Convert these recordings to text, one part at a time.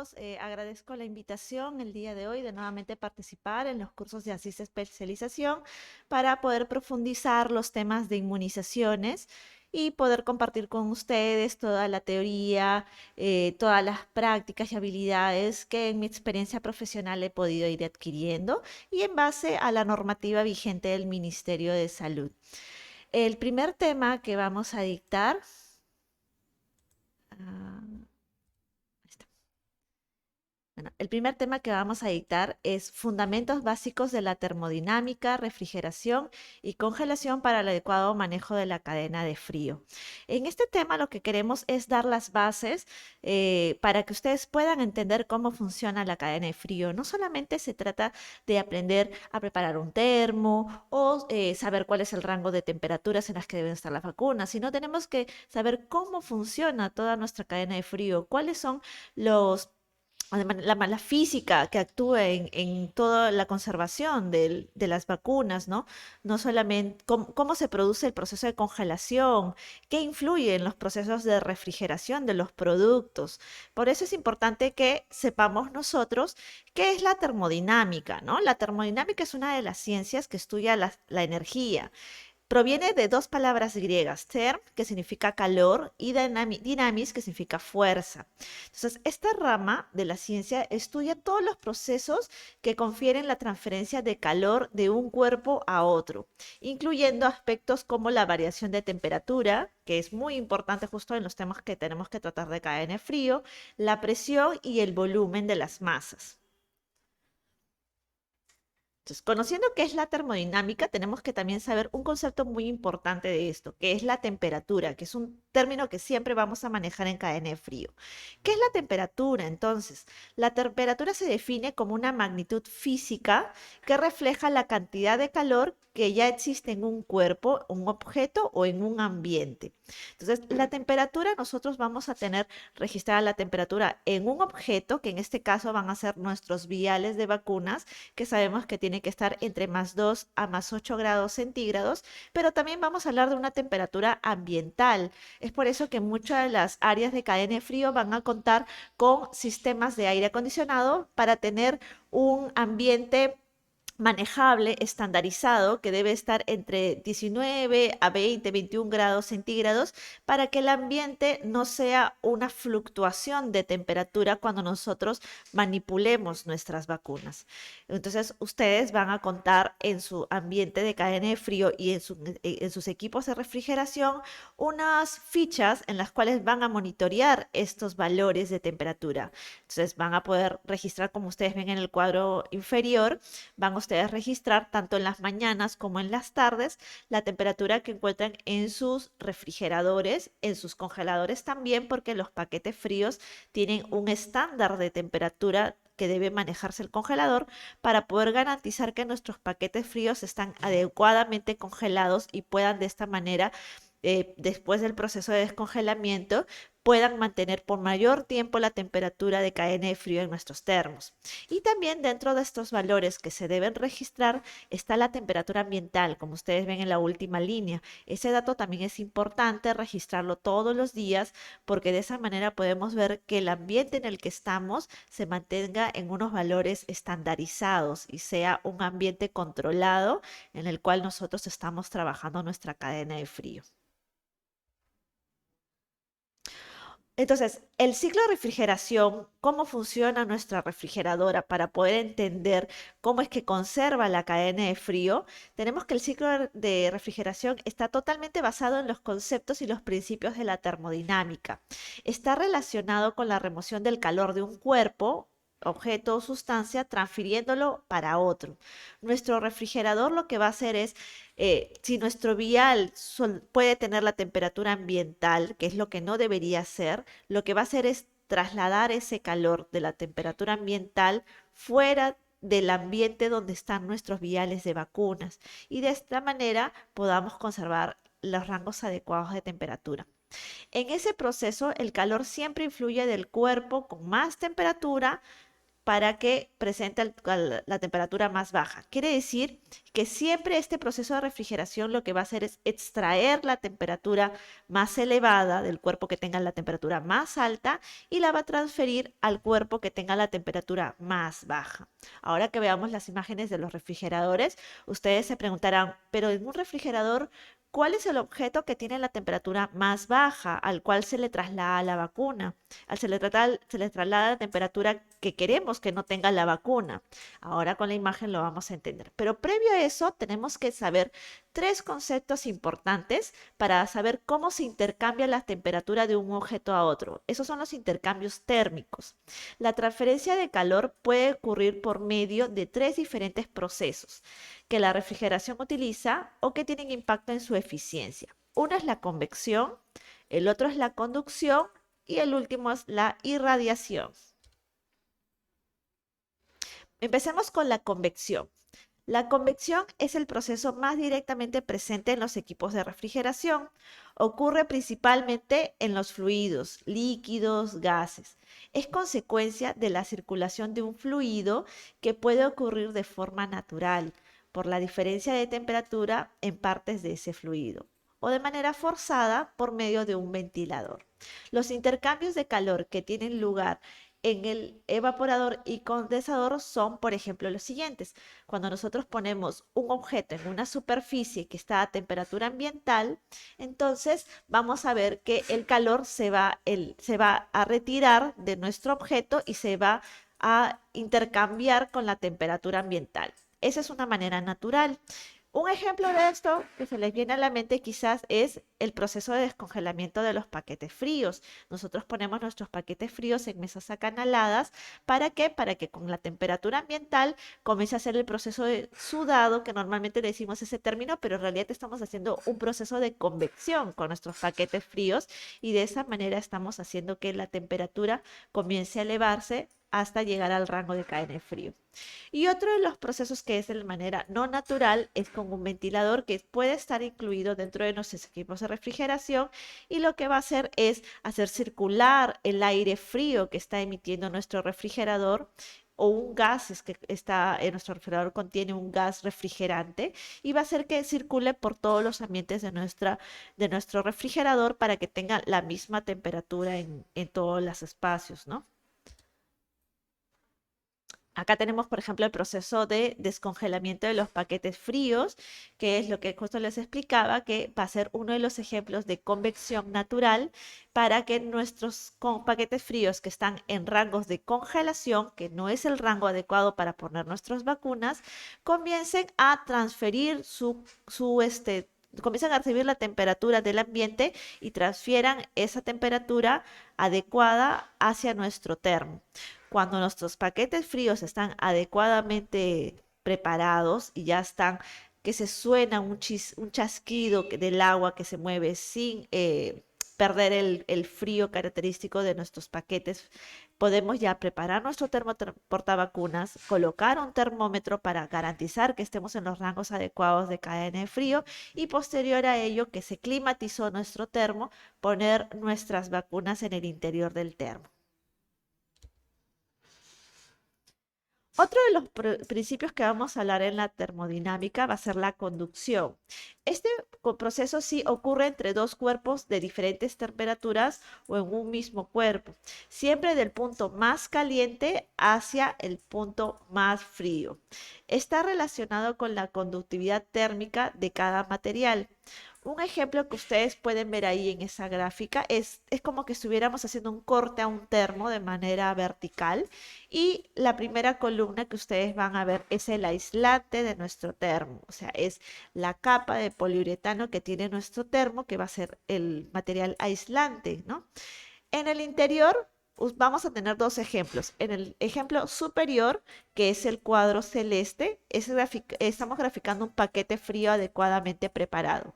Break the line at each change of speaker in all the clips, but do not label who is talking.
todos. Agradezco la invitación el día de hoy de nuevamente participar en los cursos de así especialización para poder profundizar los temas de inmunizaciones y poder compartir con ustedes toda la teoría, todas las prácticas y habilidades que en mi experiencia profesional he podido ir adquiriendo y en base a la normativa vigente del Ministerio de Salud. El primer tema que vamos a dictar, ahí está. Bueno, el primer tema que vamos a dictar es Fundamentos básicos de la termodinámica, refrigeración y congelación para el adecuado manejo de la cadena de frío. En este tema lo que queremos es dar las bases para que ustedes puedan entender cómo funciona la cadena de frío. No solamente se trata de aprender a preparar un termo o saber cuál es el rango de temperaturas en las que deben estar las vacunas, sino tenemos que saber cómo funciona toda nuestra cadena de frío, cuáles son los además, la física que actúa en toda la conservación de las vacunas, ¿no? No solamente cómo se produce el proceso de congelación, qué influye en los procesos de refrigeración de los productos. Por eso es importante que sepamos nosotros qué es la termodinámica, ¿no? La termodinámica es una de las ciencias que estudia la energía. Proviene de dos palabras griegas, therm, que significa calor, y dynamis, que significa fuerza. Entonces, esta rama de la ciencia estudia todos los procesos que confieren la transferencia de calor de un cuerpo a otro, incluyendo aspectos como la variación de temperatura, que es muy importante justo en los temas que tenemos que tratar de cadena de frío, la presión y el volumen de las masas. Entonces, conociendo qué es la termodinámica, tenemos que también saber un concepto muy importante de esto, que es la temperatura, que es un término que siempre vamos a manejar en cadena de frío. ¿Qué es la temperatura? Entonces, la temperatura se define como una magnitud física que refleja la cantidad de calor que ya existe en un cuerpo, un objeto o en un ambiente. Entonces, la temperatura, nosotros vamos a tener registrada la temperatura en un objeto, que en este caso van a ser nuestros viales de vacunas, que sabemos que tiene que estar entre +2 a +8 grados centígrados, pero también vamos a hablar de una temperatura ambiental. Es por eso que muchas de las áreas de cadena de frío van a contar con sistemas de aire acondicionado para tener un ambiente manejable, estandarizado, que debe estar entre 19 a 20, 21 grados centígrados, para que el ambiente no sea una fluctuación de temperatura cuando nosotros manipulemos nuestras vacunas. Entonces, ustedes van a contar en su ambiente de cadena de frío y en sus equipos de refrigeración unas fichas en las cuales van a monitorear estos valores de temperatura. Entonces, van a poder registrar, como ustedes ven en el cuadro inferior, van ustedes registrar tanto en las mañanas como en las tardes la temperatura que encuentran en sus refrigeradores, en sus congeladores también, porque los paquetes fríos tienen un estándar de temperatura que debe manejarse el congelador para poder garantizar que nuestros paquetes fríos están adecuadamente congelados y puedan de esta manera después del proceso de descongelamiento, puedan mantener por mayor tiempo la temperatura de cadena de frío en nuestros termos. Y también dentro de estos valores que se deben registrar está la temperatura ambiental, como ustedes ven en la última línea. Ese dato también es importante registrarlo todos los días porque de esa manera podemos ver que el ambiente en el que estamos se mantenga en unos valores estandarizados y sea un ambiente controlado en el cual nosotros estamos trabajando nuestra cadena de frío. Entonces, el ciclo de refrigeración, cómo funciona nuestra refrigeradora para poder entender cómo es que conserva la cadena de frío, tenemos que el ciclo de refrigeración está totalmente basado en los conceptos y los principios de la termodinámica. Está relacionado con la remoción del calor de un cuerpo, objeto o sustancia, transfiriéndolo para otro. Nuestro refrigerador lo que va a hacer es si nuestro vial puede tener la temperatura ambiental, que es lo que no debería ser, lo que va a hacer es trasladar ese calor de la temperatura ambiental fuera del ambiente donde están nuestros viales de vacunas y de esta manera podamos conservar los rangos adecuados de temperatura. En ese proceso, el calor siempre influye del cuerpo con más temperatura para que presente la temperatura más baja. Quiere decir que siempre este proceso de refrigeración lo que va a hacer es extraer la temperatura más elevada del cuerpo que tenga la temperatura más alta y la va a transferir al cuerpo que tenga la temperatura más baja. Ahora que veamos las imágenes de los refrigeradores, ustedes se preguntarán, pero en un refrigerador, ¿cuál es el objeto que tiene la temperatura más baja al cual se le traslada la vacuna? Se le traslada la temperatura que queremos que no tenga la vacuna. Ahora con la imagen lo vamos a entender. Pero previo a eso tenemos que saber tres conceptos importantes para saber cómo se intercambia la temperatura de un objeto a otro. Esos son los intercambios térmicos. La transferencia de calor puede ocurrir por medio de tres diferentes procesos que la refrigeración utiliza o que tienen impacto en su eficiencia. Uno es la convección, el otro es la conducción y el último es la irradiación. Empecemos con la convección. La convección es el proceso más directamente presente en los equipos de refrigeración. Ocurre principalmente en los fluidos, líquidos, gases. Es consecuencia de la circulación de un fluido que puede ocurrir de forma natural por la diferencia de temperatura en partes de ese fluido o de manera forzada por medio de un ventilador. Los intercambios de calor que tienen lugar en el evaporador y condensador son, por ejemplo, los siguientes. Cuando nosotros ponemos un objeto en una superficie que está a temperatura ambiental, entonces vamos a ver que el calor se va a retirar de nuestro objeto y se va a intercambiar con la temperatura ambiental. Esa es una manera natural. Un ejemplo de esto que se les viene a la mente quizás es el proceso de descongelamiento de los paquetes fríos. Nosotros ponemos nuestros paquetes fríos en mesas acanaladas. ¿Para qué? Para que con la temperatura ambiental comience a hacer el proceso de sudado, que normalmente le decimos ese término, pero en realidad estamos haciendo un proceso de convección con nuestros paquetes fríos y de esa manera estamos haciendo que la temperatura comience a elevarse hasta llegar al rango de KN frío. Y otro de los procesos que es de manera no natural es con un ventilador que puede estar incluido dentro de nuestros equipos de refrigeración y lo que va a hacer es hacer circular el aire frío que está emitiendo nuestro refrigerador o un gas, es que está en nuestro refrigerador contiene un gas refrigerante y va a hacer que circule por todos los ambientes de nuestro refrigerador para que tenga la misma temperatura en todos los espacios, ¿no? Acá tenemos, por ejemplo, el proceso de descongelamiento de los paquetes fríos, que es lo que justo les explicaba, que va a ser uno de los ejemplos de convección natural para que nuestros paquetes fríos que están en rangos de congelación, que no es el rango adecuado para poner nuestras vacunas, comiencen a transferir comiencen a recibir la temperatura del ambiente y transfieran esa temperatura adecuada hacia nuestro termo. Cuando nuestros paquetes fríos están adecuadamente preparados y ya están, que se suena un chasquido del agua que se mueve sin perder el frío característico de nuestros paquetes, podemos ya preparar nuestro termo portavacunas, colocar un termómetro para garantizar que estemos en los rangos adecuados de cadena de frío y posterior a ello que se climatizó nuestro termo, poner nuestras vacunas en el interior del termo. Otro de los principios que vamos a hablar en la termodinámica va a ser la conducción. Este proceso sí ocurre entre dos cuerpos de diferentes temperaturas o en un mismo cuerpo, siempre del punto más caliente hacia el punto más frío. Está relacionado con la conductividad térmica de cada material. Un ejemplo que ustedes pueden ver ahí en esa gráfica es como que estuviéramos haciendo un corte a un termo de manera vertical y la primera columna que ustedes van a ver es el aislante de nuestro termo, o sea, es la capa de poliuretano que tiene nuestro termo que va a ser el material aislante, ¿no? En el interior vamos a tener dos ejemplos. En el ejemplo superior, que es el cuadro celeste, estamos graficando un paquete frío adecuadamente preparado.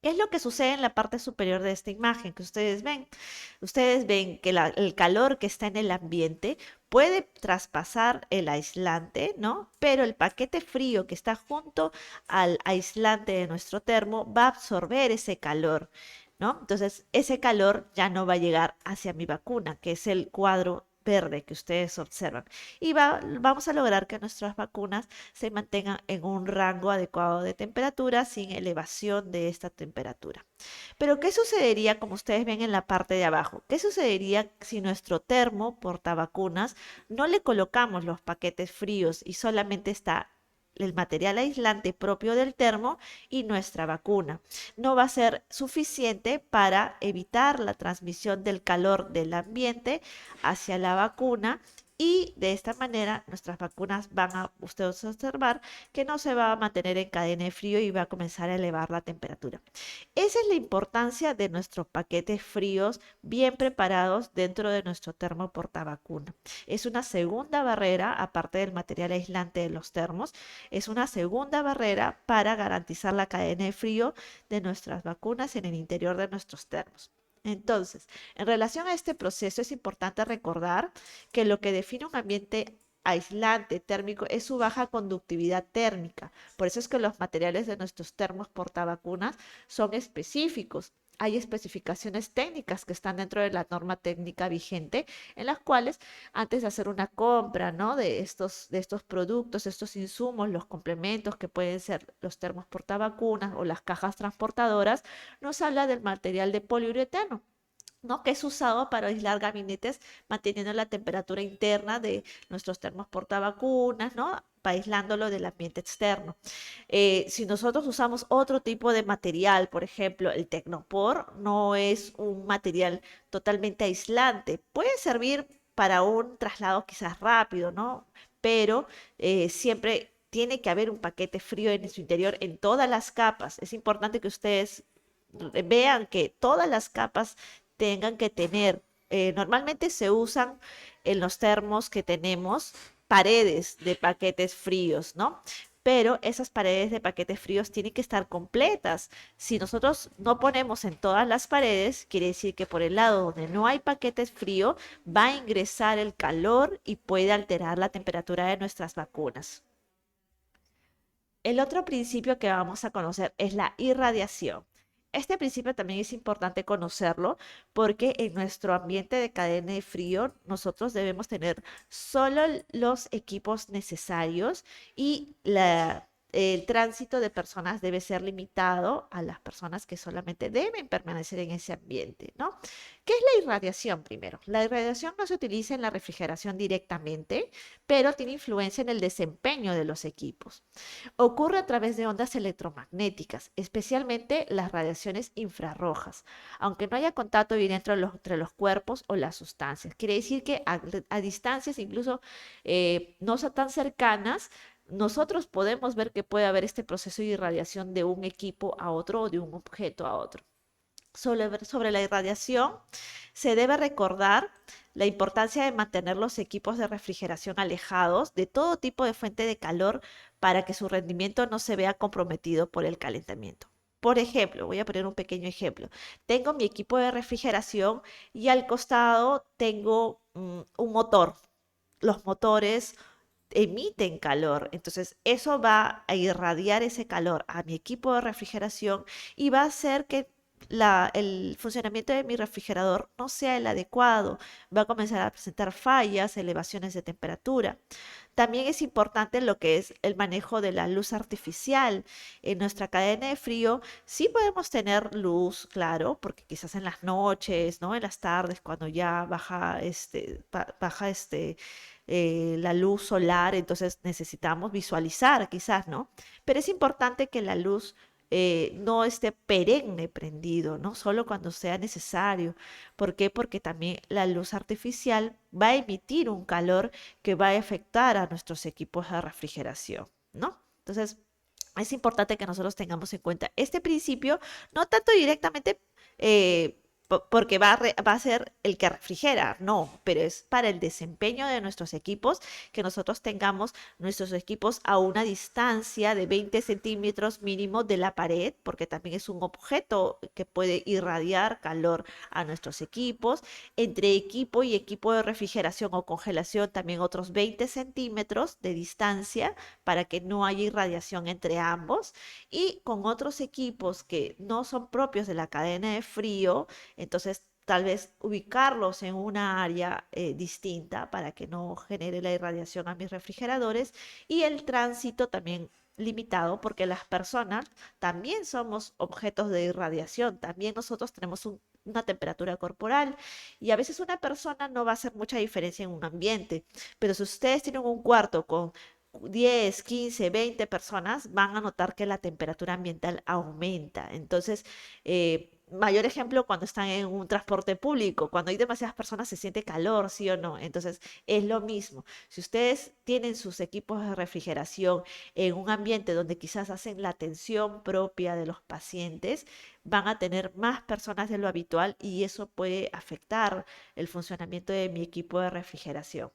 ¿Qué es lo que sucede en la parte superior de esta imagen que ustedes ven? Ustedes ven que el calor que está en el ambiente puede traspasar el aislante, ¿no? Pero el paquete frío que está junto al aislante de nuestro termo va a absorber ese calor, ¿no? Entonces, ese calor ya no va a llegar hacia mi vacuna, que es el cuadro verde que ustedes observan. Y vamos a lograr que nuestras vacunas se mantengan en un rango adecuado de temperatura sin elevación de esta temperatura. Pero, ¿qué sucedería, como ustedes ven en la parte de abajo? ¿Qué sucedería si nuestro termo portavacunas no le colocamos los paquetes fríos y solamente está el material aislante propio del termo y nuestra vacuna? No va a ser suficiente para evitar la transmisión del calor del ambiente hacia la vacuna, y de esta manera nuestras vacunas van a ustedes observar que no se va a mantener en cadena de frío y va a comenzar a elevar la temperatura. Esa es la importancia de nuestros paquetes fríos bien preparados dentro de nuestro termo portavacuna. Es una segunda barrera, aparte del material aislante de los termos, es una segunda barrera para garantizar la cadena de frío de nuestras vacunas en el interior de nuestros termos. Entonces, en relación a este proceso es importante recordar que lo que define un ambiente aislante térmico es su baja conductividad térmica. Por eso es que los materiales de nuestros termos portavacunas son específicos. Hay especificaciones técnicas que están dentro de la norma técnica vigente, en las cuales antes de hacer una compra, ¿no?, de estos productos, estos insumos, los complementos que pueden ser los termos portavacunas o las cajas transportadoras, nos habla del material de poliuretano, ¿no?, que es usado para aislar gabinetes manteniendo la temperatura interna de nuestros termos portavacunas, ¿no?, aislándolo del ambiente externo. Si nosotros usamos otro tipo de material, por ejemplo, el Tecnopor no es un material totalmente aislante. Puede servir para un traslado quizás rápido, ¿no? Pero siempre tiene que haber un paquete frío en su interior en todas las capas. Es importante que ustedes vean que todas las capas tengan que tener. Normalmente se usan en los termos que tenemos paredes de paquetes fríos, ¿no? Pero esas paredes de paquetes fríos tienen que estar completas. Si nosotros no ponemos en todas las paredes, quiere decir que por el lado donde no hay paquetes frío va a ingresar el calor y puede alterar la temperatura de nuestras vacunas. El otro principio que vamos a conocer es la irradiación. Este principio también es importante conocerlo porque en nuestro ambiente de cadena de frío nosotros debemos tener solo los equipos necesarios y el tránsito de personas debe ser limitado a las personas que solamente deben permanecer en ese ambiente, ¿no? ¿Qué es la irradiación primero? La irradiación no se utiliza en la refrigeración directamente, pero tiene influencia en el desempeño de los equipos. Ocurre a través de ondas electromagnéticas, especialmente las radiaciones infrarrojas, aunque no haya contacto directo entre los cuerpos o las sustancias. Quiere decir que a distancias incluso no son tan cercanas, nosotros podemos ver que puede haber este proceso de irradiación de un equipo a otro o de un objeto a otro. Sobre la irradiación, se debe recordar la importancia de mantener los equipos de refrigeración alejados de todo tipo de fuente de calor para que su rendimiento no se vea comprometido por el calentamiento. Por ejemplo, voy a poner un pequeño ejemplo. Tengo mi equipo de refrigeración y al costado tengo un motor. Los motores emiten calor, entonces eso va a irradiar ese calor a mi equipo de refrigeración y va a hacer que el funcionamiento de mi refrigerador no sea el adecuado, va a comenzar a presentar fallas, elevaciones de temperatura. También es importante lo que es el manejo de la luz artificial. En nuestra cadena de frío sí podemos tener luz, claro, porque quizás en las noches, ¿no? En las tardes, cuando ya baja la luz solar, entonces necesitamos visualizar quizás, ¿no? Pero es importante que la luz no esté perenne prendido, ¿no? Solo cuando sea necesario. ¿Por qué? Porque también la luz artificial va a emitir un calor que va a afectar a nuestros equipos de refrigeración, ¿no? Entonces, es importante que nosotros tengamos en cuenta este principio, no tanto directamente porque va a ser el que refrigera, no, pero es para el desempeño de nuestros equipos, que nosotros tengamos nuestros equipos a una distancia de 20 centímetros mínimo de la pared, porque también es un objeto que puede irradiar calor a nuestros equipos. Entre equipo y equipo de refrigeración o congelación, también otros 20 centímetros de distancia para que no haya irradiación entre ambos. Y con otros equipos que no son propios de la cadena de frío, entonces tal vez ubicarlos en una área distinta para que no genere la irradiación a mis refrigeradores y el tránsito también limitado porque las personas también somos objetos de irradiación, también nosotros tenemos una temperatura corporal y a veces una persona no va a hacer mucha diferencia en un ambiente, pero si ustedes tienen un cuarto con 10, 15, 20 personas, van a notar que la temperatura ambiental aumenta. Entonces, mayor ejemplo cuando están en un transporte público, cuando hay demasiadas personas se siente calor, ¿sí o no? Entonces, es lo mismo. Si ustedes tienen sus equipos de refrigeración en un ambiente donde quizás hacen la atención propia de los pacientes, van a tener más personas de lo habitual y eso puede afectar el funcionamiento de mi equipo de refrigeración.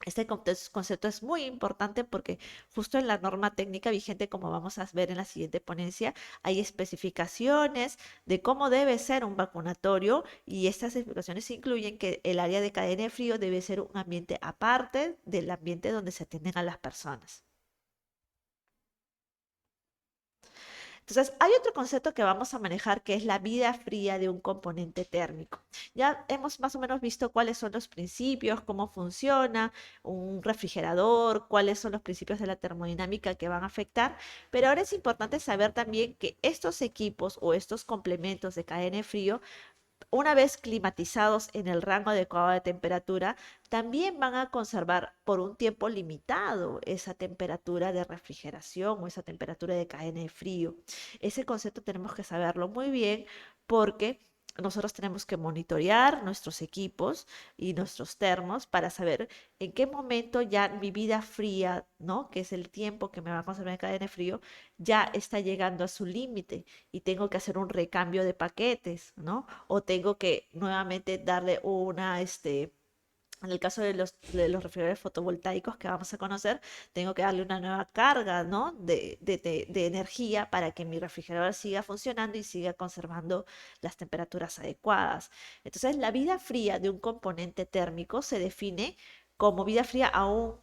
Este concepto es muy importante porque justo en la norma técnica vigente, como vamos a ver en la siguiente ponencia, hay especificaciones de cómo debe ser un vacunatorio y estas especificaciones incluyen que el área de cadena de frío debe ser un ambiente aparte del ambiente donde se atienden a las personas. Entonces, hay otro concepto que vamos a manejar que es la vida fría de un componente térmico. Ya hemos más o menos visto cuáles son los principios, cómo funciona un refrigerador, cuáles son los principios de la termodinámica que van a afectar, pero ahora es importante saber también que estos equipos o estos complementos de cadena de frío una vez climatizados en el rango adecuado de temperatura, también van a conservar por un tiempo limitado esa temperatura de refrigeración o esa temperatura de cadena de frío. Ese concepto tenemos que saberlo muy bien porque nosotros tenemos que monitorear nuestros equipos y nuestros termos para saber en qué momento ya mi vida fría, ¿no? Que es el tiempo que me va a conservar en cadena de frío, ya está llegando a su límite y tengo que hacer un recambio de paquetes, ¿no? O tengo que nuevamente darle en el caso de los refrigeradores fotovoltaicos que vamos a conocer, tengo que darle una nueva carga, ¿no? De energía para que mi refrigerador siga funcionando y siga conservando las temperaturas adecuadas. Entonces, la vida fría de un componente térmico se define como vida fría aún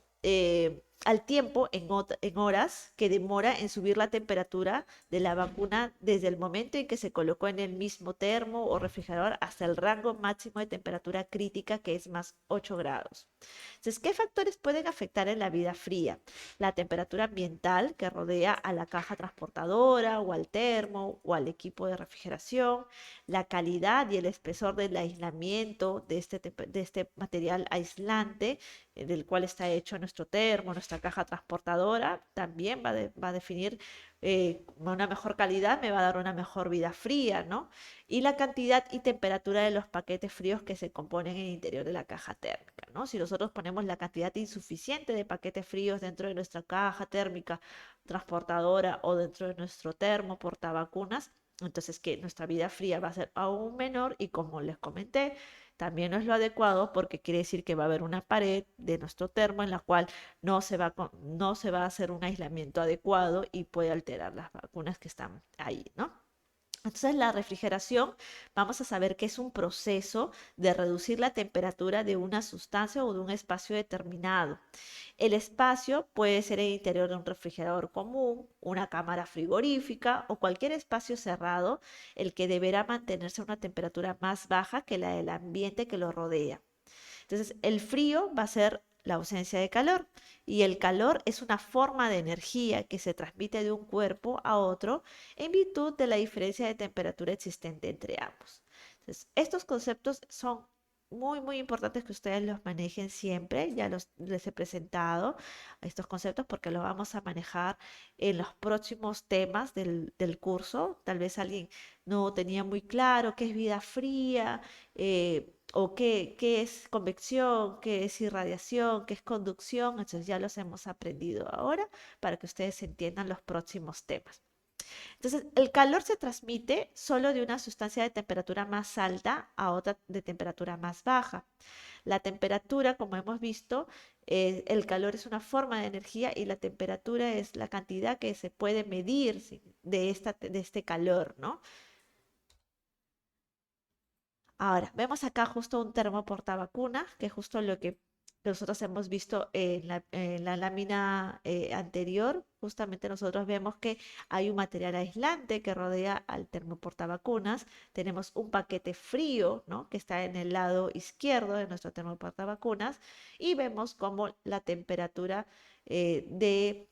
al tiempo en horas que demora en subir la temperatura de la vacuna desde el momento en que se colocó en el mismo termo o refrigerador hasta el rango máximo de temperatura crítica que es más 8 grados. Entonces, ¿qué factores pueden afectar en la vida fría? La temperatura ambiental que rodea a la caja transportadora o al termo o al equipo de refrigeración, la calidad y el espesor del aislamiento de este material aislante del cual está hecho nuestro termo, nuestra caja transportadora, también va a definir una mejor calidad, me va a dar una mejor vida fría, ¿no? Y la cantidad y temperatura de los paquetes fríos que se componen en el interior de la caja térmica, ¿no? Si nosotros ponemos la cantidad insuficiente de paquetes fríos dentro de nuestra caja térmica transportadora o dentro de nuestro termo portavacunas, entonces que nuestra vida fría va a ser aún menor y como les comenté, también no es lo adecuado porque quiere decir que va a haber una pared de nuestro termo en la cual no se va a hacer un aislamiento adecuado y puede alterar las vacunas que están ahí, ¿no? Entonces, la refrigeración, vamos a saber que es un proceso de reducir la temperatura de una sustancia o de un espacio determinado. El espacio puede ser el interior de un refrigerador común, una cámara frigorífica o cualquier espacio cerrado, el que deberá mantenerse a una temperatura más baja que la del ambiente que lo rodea. Entonces, el frío va a ser la ausencia de calor y el calor es una forma de energía que se transmite de un cuerpo a otro en virtud de la diferencia de temperatura existente entre ambos. Entonces, estos conceptos son muy importantes que ustedes los manejen siempre. Ya les he presentado estos conceptos porque los vamos a manejar en los próximos temas del curso. Tal vez alguien no tenía muy claro qué es vida fría, o qué es convección, qué es irradiación, qué es conducción. Entonces ya los hemos aprendido ahora para que ustedes entiendan los próximos temas. Entonces, el calor se transmite solo de una sustancia de temperatura más alta a otra de temperatura más baja. La temperatura, como hemos visto, el calor es una forma de energía y la temperatura es la cantidad que se puede medir de este calor, ¿no? Ahora, vemos acá justo un termo portavacuna, que es justo lo que que nosotros hemos visto en la lámina anterior, justamente nosotros vemos que hay un material aislante que rodea al termoportavacunas. Tenemos un paquete frío, ¿no? Que está en el lado izquierdo de nuestro termoportavacunas y vemos cómo la temperatura de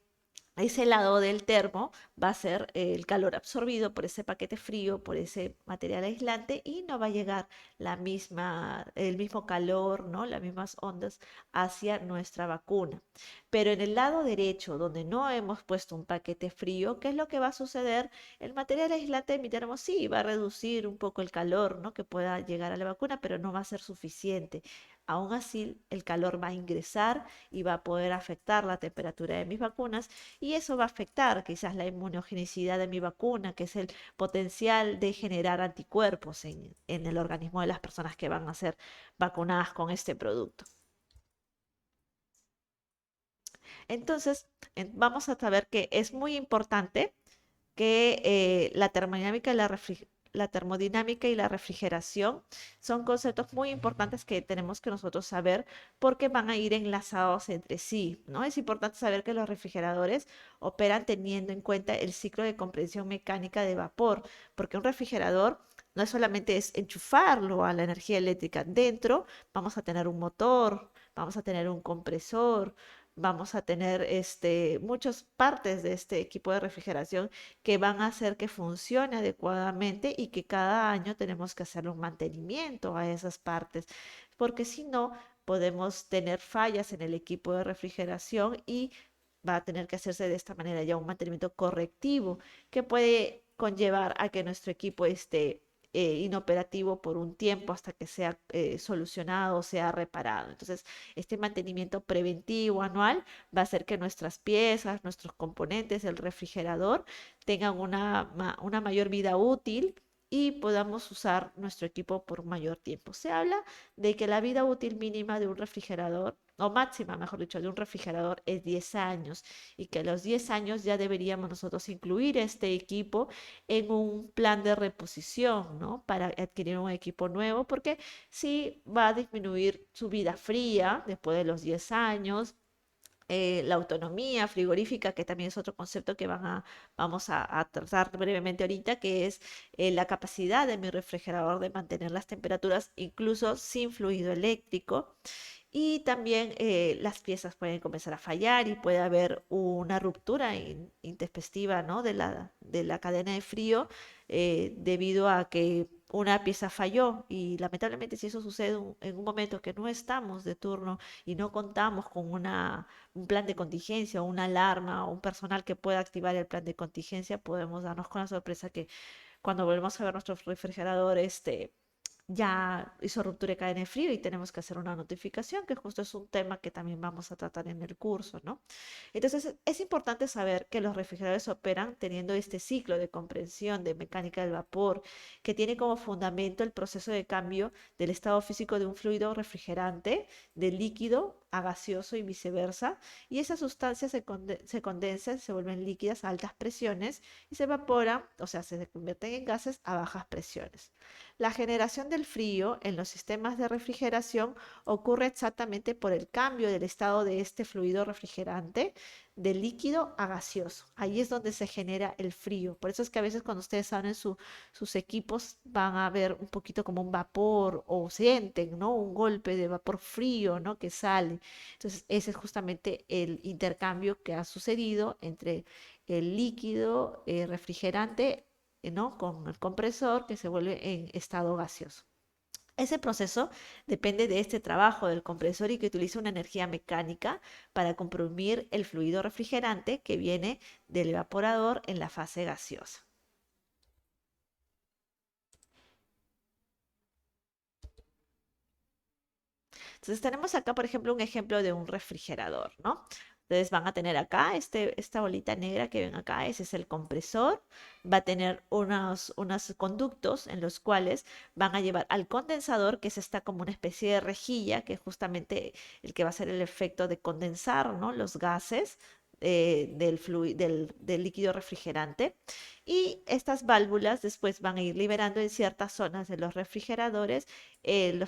ese lado del termo va a ser el calor absorbido por ese paquete frío, por ese material aislante y no va a llegar el mismo calor, ¿no? Las mismas ondas hacia nuestra vacuna. Pero en el lado derecho, donde no hemos puesto un paquete frío, ¿qué es lo que va a suceder? El material aislante de mi termo sí va a reducir un poco el calor, ¿no? Que pueda llegar a la vacuna, pero no va a ser suficiente. Aún así, el calor va a ingresar y va a poder afectar la temperatura de mis vacunas y eso va a afectar quizás la inmunogenicidad de mi vacuna, que es el potencial de generar anticuerpos en el organismo de las personas que van a ser vacunadas con este producto. Entonces, vamos a saber que es muy importante que la termodinámica y la refrigeración son conceptos muy importantes que tenemos que nosotros saber porque van a ir enlazados entre sí, ¿no? Es importante saber que los refrigeradores operan teniendo en cuenta el ciclo de compresión mecánica de vapor, porque un refrigerador no es solamente es enchufarlo a la energía eléctrica. Dentro vamos a tener un motor, vamos a tener un compresor, vamos a tener muchas partes de este equipo de refrigeración que van a hacer que funcione adecuadamente y que cada año tenemos que hacerle un mantenimiento a esas partes, porque si no, podemos tener fallas en el equipo de refrigeración y va a tener que hacerse de esta manera ya un mantenimiento correctivo que puede conllevar a que nuestro equipo esté inoperativo por un tiempo hasta que sea solucionado o sea reparado. Entonces, este mantenimiento preventivo anual va a hacer que nuestras piezas, nuestros componentes, el refrigerador, tengan una mayor vida útil y podamos usar nuestro equipo por un mayor tiempo. Se habla de que la vida útil mínima de un refrigerador, o máxima, mejor dicho, de un refrigerador es 10 años y que a los 10 años ya deberíamos nosotros incluir este equipo en un plan de reposición, ¿no? Para adquirir un equipo nuevo, porque sí va a disminuir su vida fría después de los 10 años, la autonomía frigorífica, que también es otro concepto que vamos a tratar brevemente ahorita, que es la capacidad de mi refrigerador de mantener las temperaturas incluso sin fluido eléctrico. Y también las piezas pueden comenzar a fallar y puede haber una ruptura intempestiva, ¿no? de la cadena de frío debido a que una pieza falló. Y lamentablemente si eso sucede en un momento que no estamos de turno y no contamos con un plan de contingencia o una alarma o un personal que pueda activar el plan de contingencia, podemos darnos con la sorpresa que cuando volvemos a ver nuestro refrigerador, ya hizo ruptura de cadena de frío y tenemos que hacer una notificación, que justo es un tema que también vamos a tratar en el curso, ¿no? Entonces, es importante saber que los refrigeradores operan teniendo este ciclo de comprensión de mecánica del vapor, que tiene como fundamento el proceso de cambio del estado físico de un fluido refrigerante, de líquido a gaseoso y viceversa, y esas sustancias se condensan, se vuelven líquidas a altas presiones y se evaporan, o sea, se convierten en gases a bajas presiones. La generación del frío en los sistemas de refrigeración ocurre exactamente por el cambio del estado de este fluido refrigerante de líquido a gaseoso. Ahí es donde se genera el frío. Por eso es que a veces cuando ustedes abren sus equipos van a ver un poquito como un vapor o sienten, ¿no? Un golpe de vapor frío, ¿no? Que sale. Entonces, ese es justamente el intercambio que ha sucedido entre el líquido refrigerante, ¿no? Con el compresor que se vuelve en estado gaseoso. Ese proceso depende de este trabajo del compresor y que utiliza una energía mecánica para comprimir el fluido refrigerante que viene del evaporador en la fase gaseosa. Entonces tenemos acá, por ejemplo, un ejemplo de un refrigerador, ¿no? Entonces van a tener acá esta bolita negra que ven acá, ese es el compresor. Va a tener unos conductos en los cuales van a llevar al condensador, que es esta como una especie de rejilla, que es justamente el que va a hacer el efecto de condensar, ¿no? Los gases del líquido refrigerante. Y estas válvulas después van a ir liberando en ciertas zonas de los refrigeradores el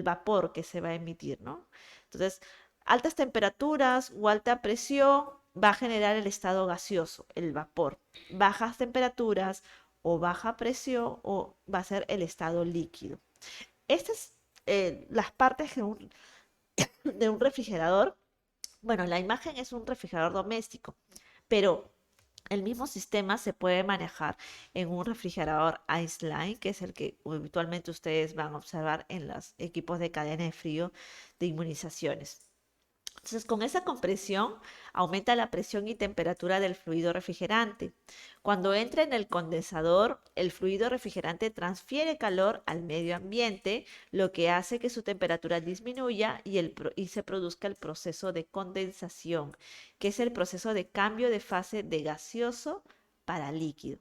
vapor que se va a emitir, ¿no? Entonces, Altas temperaturas o alta presión va a generar el estado gaseoso, el vapor. Bajas temperaturas o baja presión o va a ser el estado líquido. Estas las partes de un refrigerador. Bueno, la imagen es un refrigerador doméstico, pero el mismo sistema se puede manejar en un refrigerador Ice Line, que es el que habitualmente ustedes van a observar en los equipos de cadena de frío de inmunizaciones. Entonces, con esa compresión aumenta la presión y temperatura del fluido refrigerante. Cuando entra en el condensador, el fluido refrigerante transfiere calor al medio ambiente, lo que hace que su temperatura disminuya y se produzca el proceso de condensación, que es el proceso de cambio de fase de gaseoso para líquido.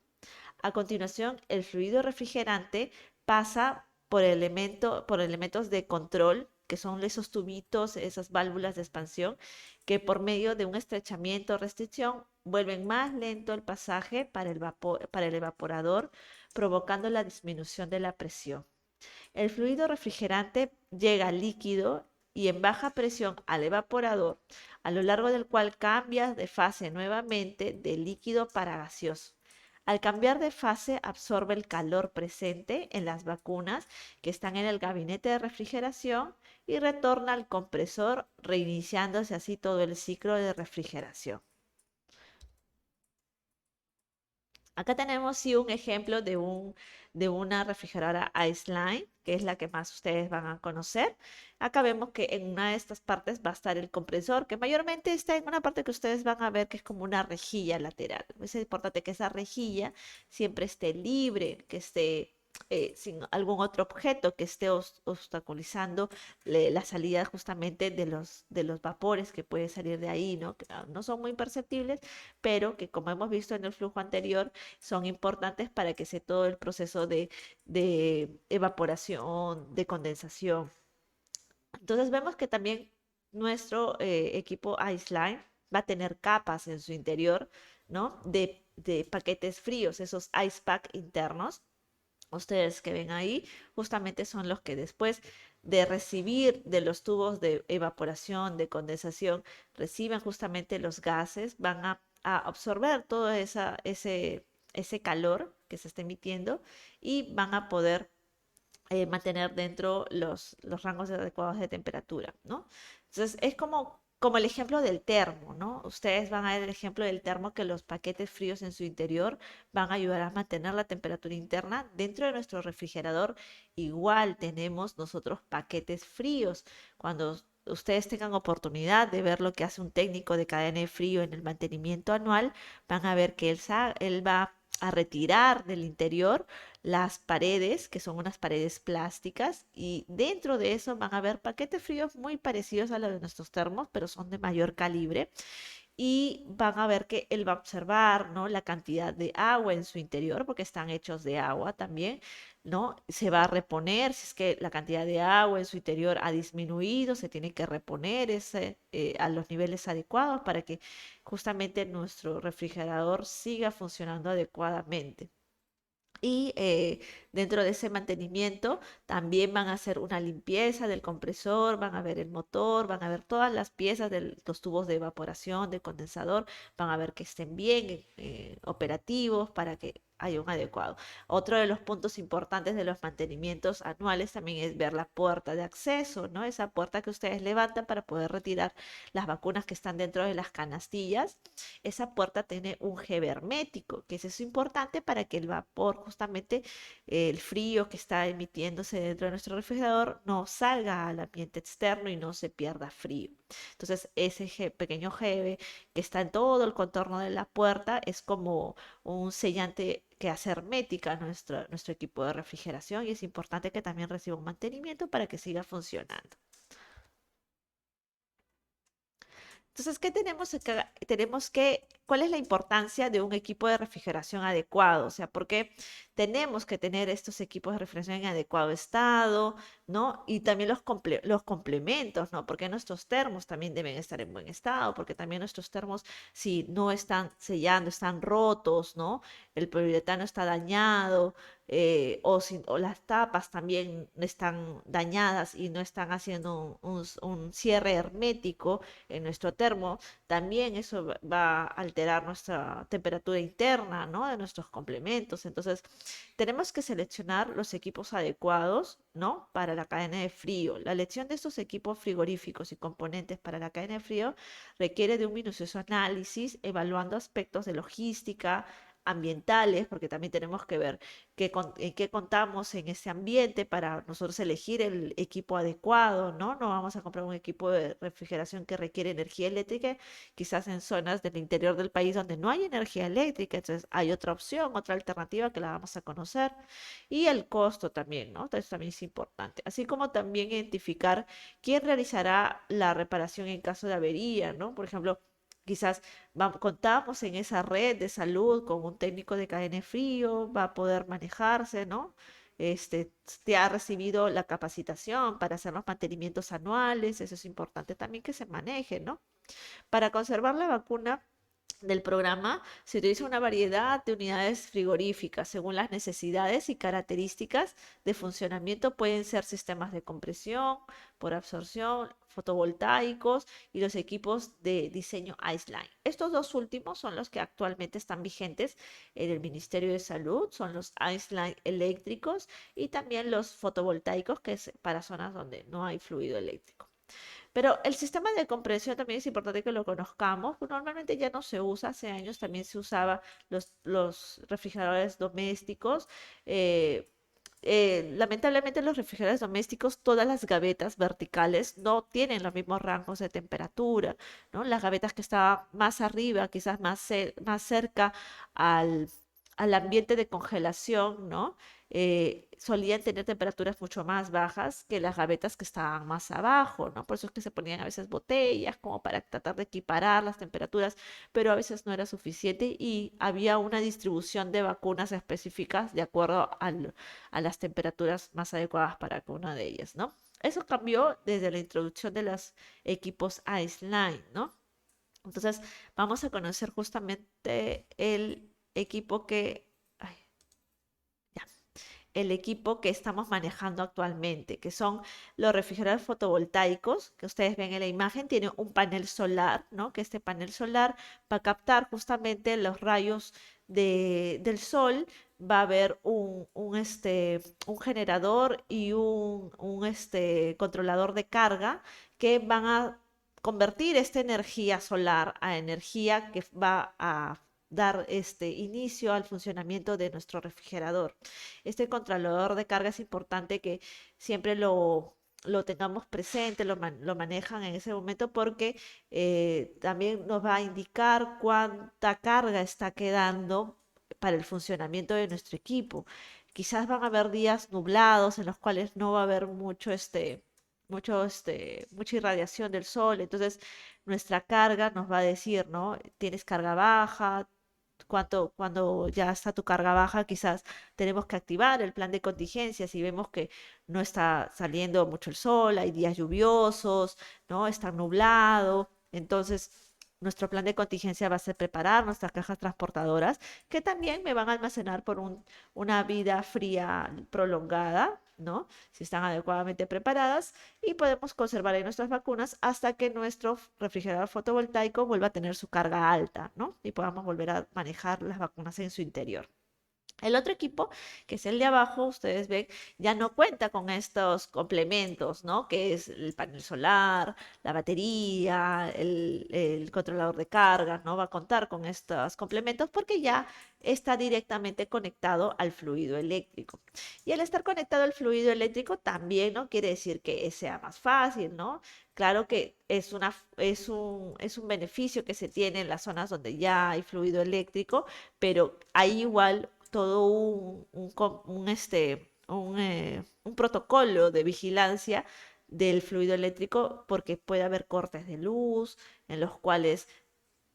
A continuación, el fluido refrigerante pasa por elementos de control, que son esos tubitos, esas válvulas de expansión, que por medio de un estrechamiento o restricción vuelven más lento el pasaje para el evaporador, provocando la disminución de la presión. El fluido refrigerante llega líquido y en baja presión al evaporador, a lo largo del cual cambia de fase nuevamente de líquido para gaseoso. Al cambiar de fase absorbe el calor presente en las vacunas que están en el gabinete de refrigeración y retorna al compresor, reiniciándose así todo el ciclo de refrigeración. Acá tenemos sí un ejemplo de una refrigeradora Iceline, que es la que más ustedes van a conocer. Acá vemos que en una de estas partes va a estar el compresor, que mayormente está en una parte que ustedes van a ver que es como una rejilla lateral. Es importante que esa rejilla siempre esté libre, que esté sin algún otro objeto que esté obstaculizando la salida justamente de los vapores que puede salir de ahí, ¿no? Que no son muy perceptibles, pero que como hemos visto en el flujo anterior, son importantes para que se todo el proceso de evaporación, de condensación. Entonces vemos que también nuestro equipo Iceline va a tener capas en su interior, ¿no? De paquetes fríos, esos ice pack internos. Ustedes que ven ahí, justamente son los que después de recibir de los tubos de evaporación, de condensación, reciben justamente los gases, van a absorber todo ese calor que se está emitiendo y van a poder mantener dentro los rangos adecuados de temperatura, ¿no? Entonces, es como el ejemplo del termo, ¿no? Ustedes van a ver el ejemplo del termo que los paquetes fríos en su interior van a ayudar a mantener la temperatura interna. Dentro de nuestro refrigerador, igual tenemos nosotros paquetes fríos. Cuando ustedes tengan oportunidad de ver lo que hace un técnico de cadena de frío en el mantenimiento anual, van a ver que él va a retirar del interior las paredes, que son unas paredes plásticas, y dentro de eso van a ver paquetes fríos muy parecidos a los de nuestros termos, pero son de mayor calibre. Y van a ver que él va a observar, ¿no? La cantidad de agua en su interior, porque están hechos de agua también, ¿no? Se va a reponer, si es que la cantidad de agua en su interior ha disminuido, se tiene que reponer a los niveles adecuados para que justamente nuestro refrigerador siga funcionando adecuadamente. Y dentro de ese mantenimiento también van a hacer una limpieza del compresor, van a ver el motor, van a ver todas las piezas de los tubos de evaporación, de condensador, van a ver que estén bien operativos para que haya un adecuado. Otro de los puntos importantes de los mantenimientos anuales también es ver la puerta de acceso, ¿no? Esa puerta que ustedes levantan para poder retirar las vacunas que están dentro de las canastillas. Esa puerta tiene un gel hermético, que es importante para que el vapor, justamente el frío que está emitiéndose dentro de nuestro refrigerador, no salga al ambiente externo y no se pierda frío. Entonces, ese pequeño gel que está en todo el contorno de la puerta es como un sellante que hace hermética nuestro equipo de refrigeración y es importante que también reciba un mantenimiento para que siga funcionando. Entonces, ¿qué tenemos acá? ¿Cuál es la importancia de un equipo de refrigeración adecuado? O sea, ¿por qué tenemos que tener estos equipos de refrigeración en adecuado estado, ¿no? Y también los complementos, ¿no? Porque nuestros termos también deben estar en buen estado, porque también nuestros termos, si no están sellando, están rotos, ¿no? El poliuretano está dañado, o las tapas también están dañadas y no están haciendo un cierre hermético en nuestro termo, también eso va a alterar nuestra temperatura interna, ¿no? De nuestros complementos. Entonces, tenemos que seleccionar los equipos adecuados, ¿no? Para la cadena de frío. La elección de estos equipos frigoríficos y componentes para la cadena de frío requiere de un minucioso análisis, evaluando aspectos de logística, ambientales, porque también tenemos que ver en qué contamos en ese ambiente para nosotros elegir el equipo adecuado, ¿no? No vamos a comprar un equipo de refrigeración que requiere energía eléctrica, quizás en zonas del interior del país donde no hay energía eléctrica, entonces hay otra opción, otra alternativa que la vamos a conocer. Y el costo también, ¿no? Entonces también es importante. Así como también identificar quién realizará la reparación en caso de avería, ¿no? Por ejemplo, quizás contamos en esa red de salud con un técnico de cadena de frío, va a poder manejarse, ¿no? Te ha recibido la capacitación para hacer los mantenimientos anuales, eso es importante también que se maneje, ¿no? Para conservar la vacuna del programa se utiliza una variedad de unidades frigoríficas según las necesidades y características de funcionamiento. Pueden ser sistemas de compresión, por absorción, fotovoltaicos y los equipos de diseño Iceline. Estos dos últimos son los que actualmente están vigentes en el Ministerio de Salud, son los Iceline eléctricos y también los fotovoltaicos, que es para zonas donde no hay fluido eléctrico. Pero el sistema de compresión también es importante que lo conozcamos. Normalmente ya no se usa, hace años también se usaba los refrigeradores domésticos. eh, Lamentablemente los refrigeradores domésticos, todas las gavetas verticales no tienen los mismos rangos de temperatura, ¿no? Las gavetas que estaban más arriba, quizás más cerca al, al ambiente de congelación, ¿no? Solían tener temperaturas mucho más bajas que las gavetas que estaban más abajo, ¿no? Por eso es que se ponían a veces botellas como para tratar de equiparar las temperaturas, pero a veces no era suficiente y había una distribución de vacunas específicas de acuerdo a las temperaturas más adecuadas para cada una de ellas, ¿no? Eso cambió desde la introducción de los equipos Iceline, ¿no? Entonces, vamos a conocer justamente el equipo que... ay, ya, el equipo que estamos manejando actualmente, que son los refrigeradores fotovoltaicos, que ustedes ven en la imagen, tiene un panel solar, ¿no? Que este panel solar va a captar justamente los rayos del sol. Va a haber un generador y un controlador de carga que van a convertir esta energía solar a energía que va a dar este inicio al funcionamiento de nuestro refrigerador. Este controlador de carga es importante que siempre lo tengamos presente, lo manejan en ese momento porque también nos va a indicar cuánta carga está quedando para el funcionamiento de nuestro equipo. Quizás van a haber días nublados en los cuales no va a haber mucha irradiación del sol, entonces nuestra carga nos va a decir, ¿no? Tienes carga baja, cuando ya está tu carga baja, quizás tenemos que activar el plan de contingencia si vemos que no está saliendo mucho el sol, hay días lluviosos, ¿no? Está nublado. Entonces, nuestro plan de contingencia va a ser preparar nuestras cajas transportadoras, que también me van a almacenar por una vida fría prolongada, ¿no? Si están adecuadamente preparadas y podemos conservar ahí nuestras vacunas hasta que nuestro refrigerador fotovoltaico vuelva a tener su carga alta, ¿no? Y podamos volver a manejar las vacunas en su interior. El otro equipo, que es el de abajo, ustedes ven, ya no cuenta con estos complementos, ¿no? Que es el panel solar, la batería, el controlador de cargas, ¿no? Va a contar con estos complementos porque ya está directamente conectado al fluido eléctrico. Y al estar conectado al fluido eléctrico también no quiere decir que sea más fácil, ¿no? Claro que es un beneficio que se tiene en las zonas donde ya hay fluido eléctrico, pero hay igual todo un protocolo de vigilancia del fluido eléctrico porque puede haber cortes de luz en los cuales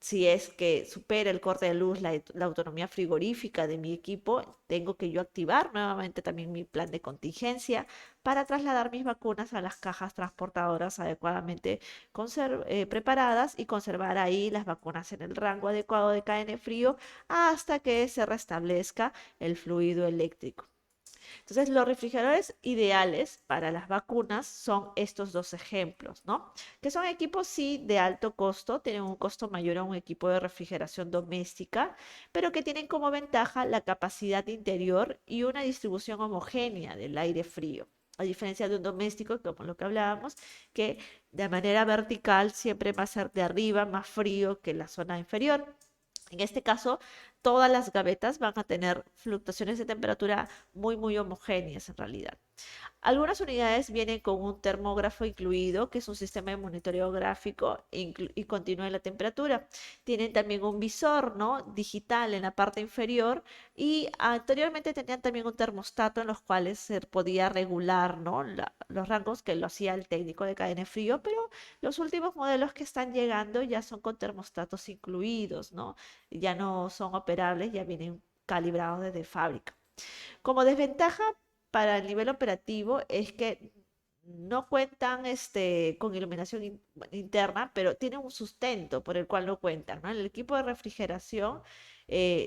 si es que supera el corte de luz la autonomía frigorífica de mi equipo, tengo que yo activar nuevamente también mi plan de contingencia para trasladar mis vacunas a las cajas transportadoras adecuadamente preparadas y conservar ahí las vacunas en el rango adecuado de KN frío hasta que se restablezca el fluido eléctrico. Entonces, los refrigeradores ideales para las vacunas son estos dos ejemplos, ¿no? Que son equipos, sí, de alto costo, tienen un costo mayor a un equipo de refrigeración doméstica, pero que tienen como ventaja la capacidad interior y una distribución homogénea del aire frío. A diferencia de un doméstico, como lo que hablábamos, que de manera vertical siempre va a ser de arriba más frío que la zona inferior. En este caso, todas las gavetas van a tener fluctuaciones de temperatura muy homogéneas en realidad. Algunas unidades vienen con un termógrafo incluido, que es un sistema de monitoreo gráfico y continúa la temperatura. Tienen también un visor, ¿no? Digital en la parte inferior y anteriormente tenían también un termostato en los cuales se podía regular, ¿no? Los rangos que lo hacía el técnico de cadena de frío, pero los últimos modelos que están llegando ya son con termostatos incluidos, ¿no? Ya no son operables, ya vienen calibrados desde fábrica. Como desventaja para el nivel operativo es que no cuentan con iluminación interna, pero tienen un sustento por el cual no cuentan, ¿no? El equipo de refrigeración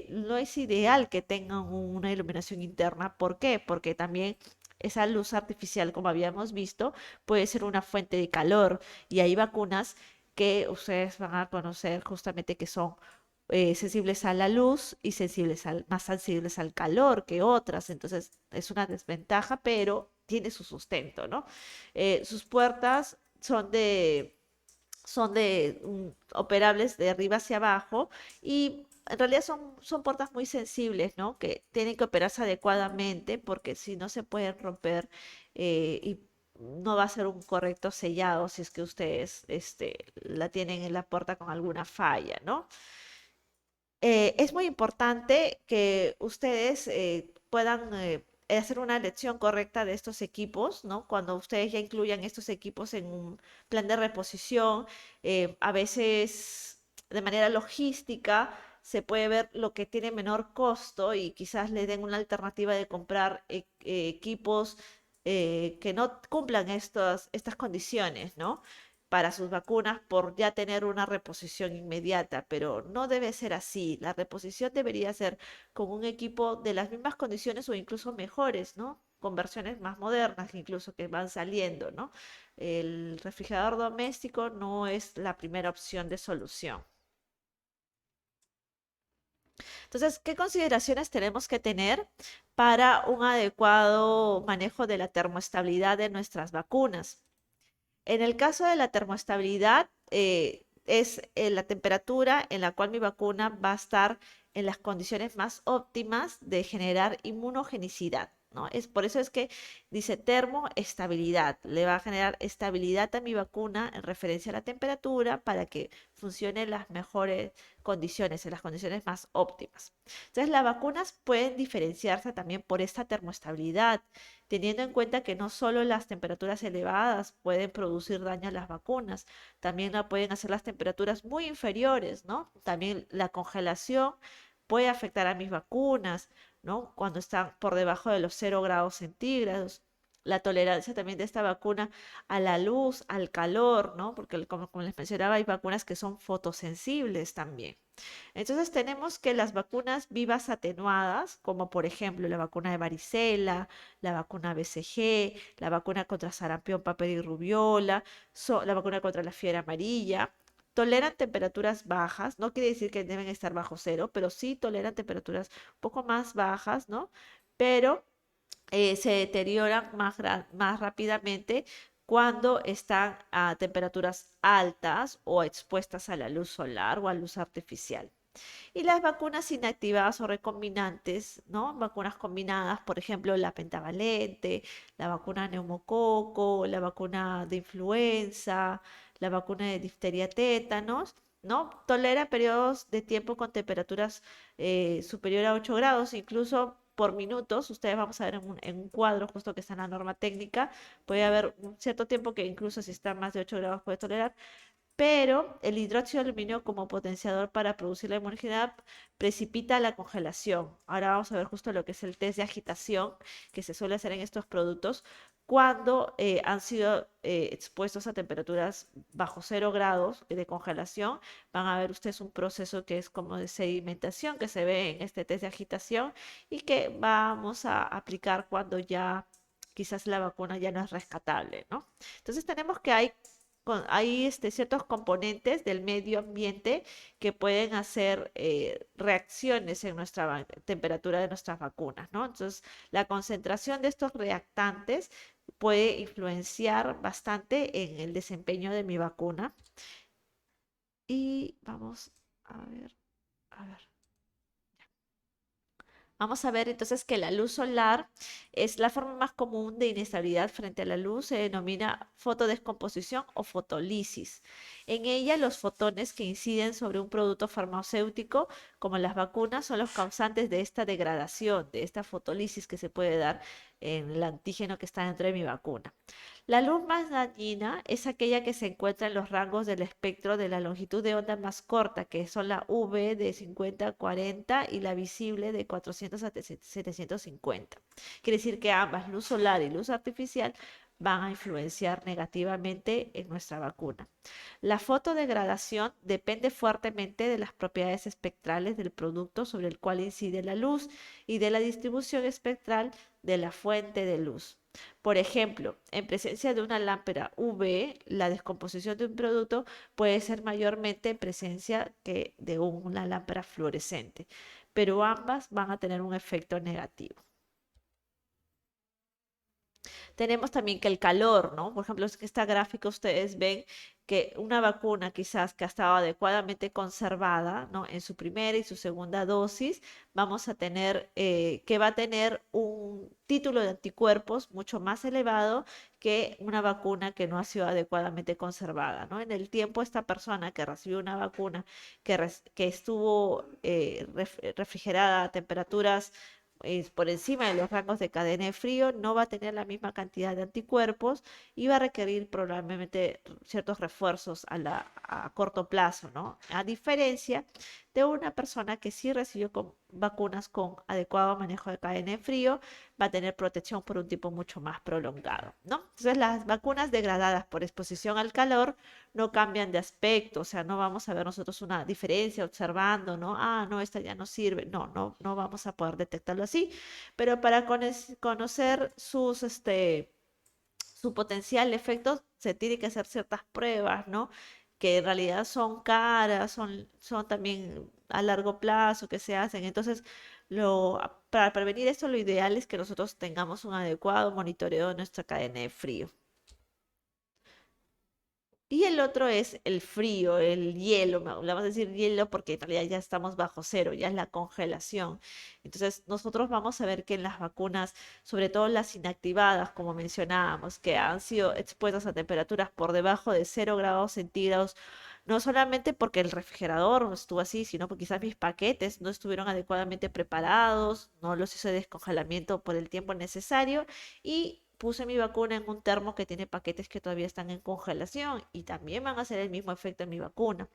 no es ideal que tengan una iluminación interna. ¿Por qué? Porque también esa luz artificial, como habíamos visto, puede ser una fuente de calor y hay vacunas que ustedes van a conocer justamente que son sensibles a la luz y más sensibles al calor que otras. Entonces es una desventaja, pero tiene su sustento, ¿no? Sus puertas son operables de arriba hacia abajo y en realidad son puertas muy sensibles, ¿no? Que tienen que operarse adecuadamente porque si no se pueden romper y no va a ser un correcto sellado si es que ustedes la tienen en la puerta con alguna falla, ¿no? Es muy importante que ustedes puedan hacer una elección correcta de estos equipos, ¿no? Cuando ustedes ya incluyan estos equipos en un plan de reposición, a veces de manera logística se puede ver lo que tiene menor costo y quizás le den una alternativa de comprar equipos que no cumplan estas condiciones, ¿no? Para sus vacunas por ya tener una reposición inmediata, pero no debe ser así. La reposición debería ser con un equipo de las mismas condiciones o incluso mejores, ¿no? Con versiones más modernas, incluso que van saliendo, ¿no? El refrigerador doméstico no es la primera opción de solución. Entonces, ¿qué consideraciones tenemos que tener para un adecuado manejo de la termoestabilidad de nuestras vacunas? En el caso de la termoestabilidad, es la temperatura en la cual mi vacuna va a estar en las condiciones más óptimas de generar inmunogenicidad, ¿no? Por eso es que dice termoestabilidad. Le va a generar estabilidad a mi vacuna en referencia a la temperatura para que funcione en las mejores condiciones, en las condiciones más óptimas. Entonces, las vacunas pueden diferenciarse también por esta termoestabilidad teniendo en cuenta que no solo las temperaturas elevadas pueden producir daño a las vacunas, también la pueden hacer las temperaturas muy inferiores, ¿no? También la congelación puede afectar a mis vacunas, ¿no? Cuando están por debajo de los 0 grados centígrados. La tolerancia también de esta vacuna a la luz, al calor, ¿no? Porque como les mencionaba, hay vacunas que son fotosensibles también. Entonces tenemos que las vacunas vivas atenuadas, como por ejemplo la vacuna de varicela, la vacuna BCG, la vacuna contra sarampión, papel y rubiola, la vacuna contra la fiebre amarilla, toleran temperaturas bajas, no quiere decir que deben estar bajo cero, pero sí toleran temperaturas un poco más bajas, ¿no? Pero se deterioran más rápidamente cuando están a temperaturas altas o expuestas a la luz solar o a luz artificial. Y las vacunas inactivadas o recombinantes, ¿no? Vacunas combinadas, por ejemplo, la pentavalente, la vacuna neumococo, la vacuna de influenza, la vacuna de difteria tétanos, ¿no? Tolera periodos de tiempo con temperaturas superior a 8 grados, incluso por minutos. Ustedes vamos a ver en un cuadro justo que está en la norma técnica, puede haber un cierto tiempo que incluso si está más de 8 grados puede tolerar, pero el hidróxido de aluminio como potenciador para producir la inmunidad precipita la congelación. Ahora vamos a ver justo lo que es el test de agitación que se suele hacer en estos productos cuando han sido expuestos a temperaturas bajo 0 grados de congelación, van a ver ustedes un proceso que es como de sedimentación que se ve en este test de agitación y que vamos a aplicar cuando ya quizás la vacuna ya no es rescatable, ¿no? Entonces tenemos que hay ciertos componentes del medio ambiente que pueden hacer reacciones en nuestra temperatura de nuestras vacunas, ¿no? Entonces, la concentración de estos reactantes puede influenciar bastante en el desempeño de mi vacuna. Y vamos a ver, a ver. Vamos a ver entonces que la luz solar es la forma más común de inestabilidad frente a la luz, se denomina fotodescomposición o fotolisis. En ella, los fotones que inciden sobre un producto farmacéutico, como las vacunas, son los causantes de esta degradación, de esta fotolisis que se puede dar en el antígeno que está dentro de mi vacuna. La luz más dañina es aquella que se encuentra en los rangos del espectro de la longitud de onda más corta, que son la UV de 50 a 40 y la visible de 400 a 750. Quiere decir que ambas, luz solar y luz artificial, van a influenciar negativamente en nuestra vacuna. La fotodegradación depende fuertemente de las propiedades espectrales del producto sobre el cual incide la luz y de la distribución espectral de la fuente de luz. Por ejemplo, en presencia de una lámpara UV, la descomposición de un producto puede ser mayormente en presencia que de una lámpara fluorescente, pero ambas van a tener un efecto negativo. Tenemos también que el calor, ¿no? Por ejemplo, en esta gráfica ustedes ven que una vacuna quizás que ha estado adecuadamente conservada, ¿no? En su primera y su segunda dosis, vamos a tener, que va a tener un título de anticuerpos mucho más elevado que una vacuna que no ha sido adecuadamente conservada, ¿no? En el tiempo, esta persona que recibió una vacuna que estuvo refrigerada a temperaturas por encima de los rangos de cadena de frío, no va a tener la misma cantidad de anticuerpos y va a requerir probablemente ciertos refuerzos a corto plazo, ¿no? A diferencia de una persona que sí recibió vacunas con adecuado manejo de cadena de frío, va a tener protección por un tiempo mucho más prolongado, ¿no? Entonces, las vacunas degradadas por exposición al calor no cambian de aspecto, o sea, no vamos a ver nosotros una diferencia observando, ¿no? Ah, no, esta ya no sirve. No, no, no vamos a poder detectarlo así, pero para conocer su potencial efecto se tiene que hacer ciertas pruebas, ¿no? Que en realidad son caras, son también a largo plazo que se hacen. Entonces, para prevenir esto, lo ideal es que nosotros tengamos un adecuado monitoreo de nuestra cadena de frío. Y el otro es el frío, el hielo, le vamos a decir hielo porque en realidad ya estamos bajo cero, ya es la congelación. Entonces, nosotros vamos a ver que en las vacunas, sobre todo las inactivadas, como mencionábamos, que han sido expuestas a temperaturas por debajo de 0 grados centígrados, no solamente porque el refrigerador no estuvo así, sino porque quizás mis paquetes no estuvieron adecuadamente preparados, no los hice descongelamiento por el tiempo necesario y puse mi vacuna en un termo que tiene paquetes que todavía están en congelación y también van a hacer el mismo efecto en mi vacuna.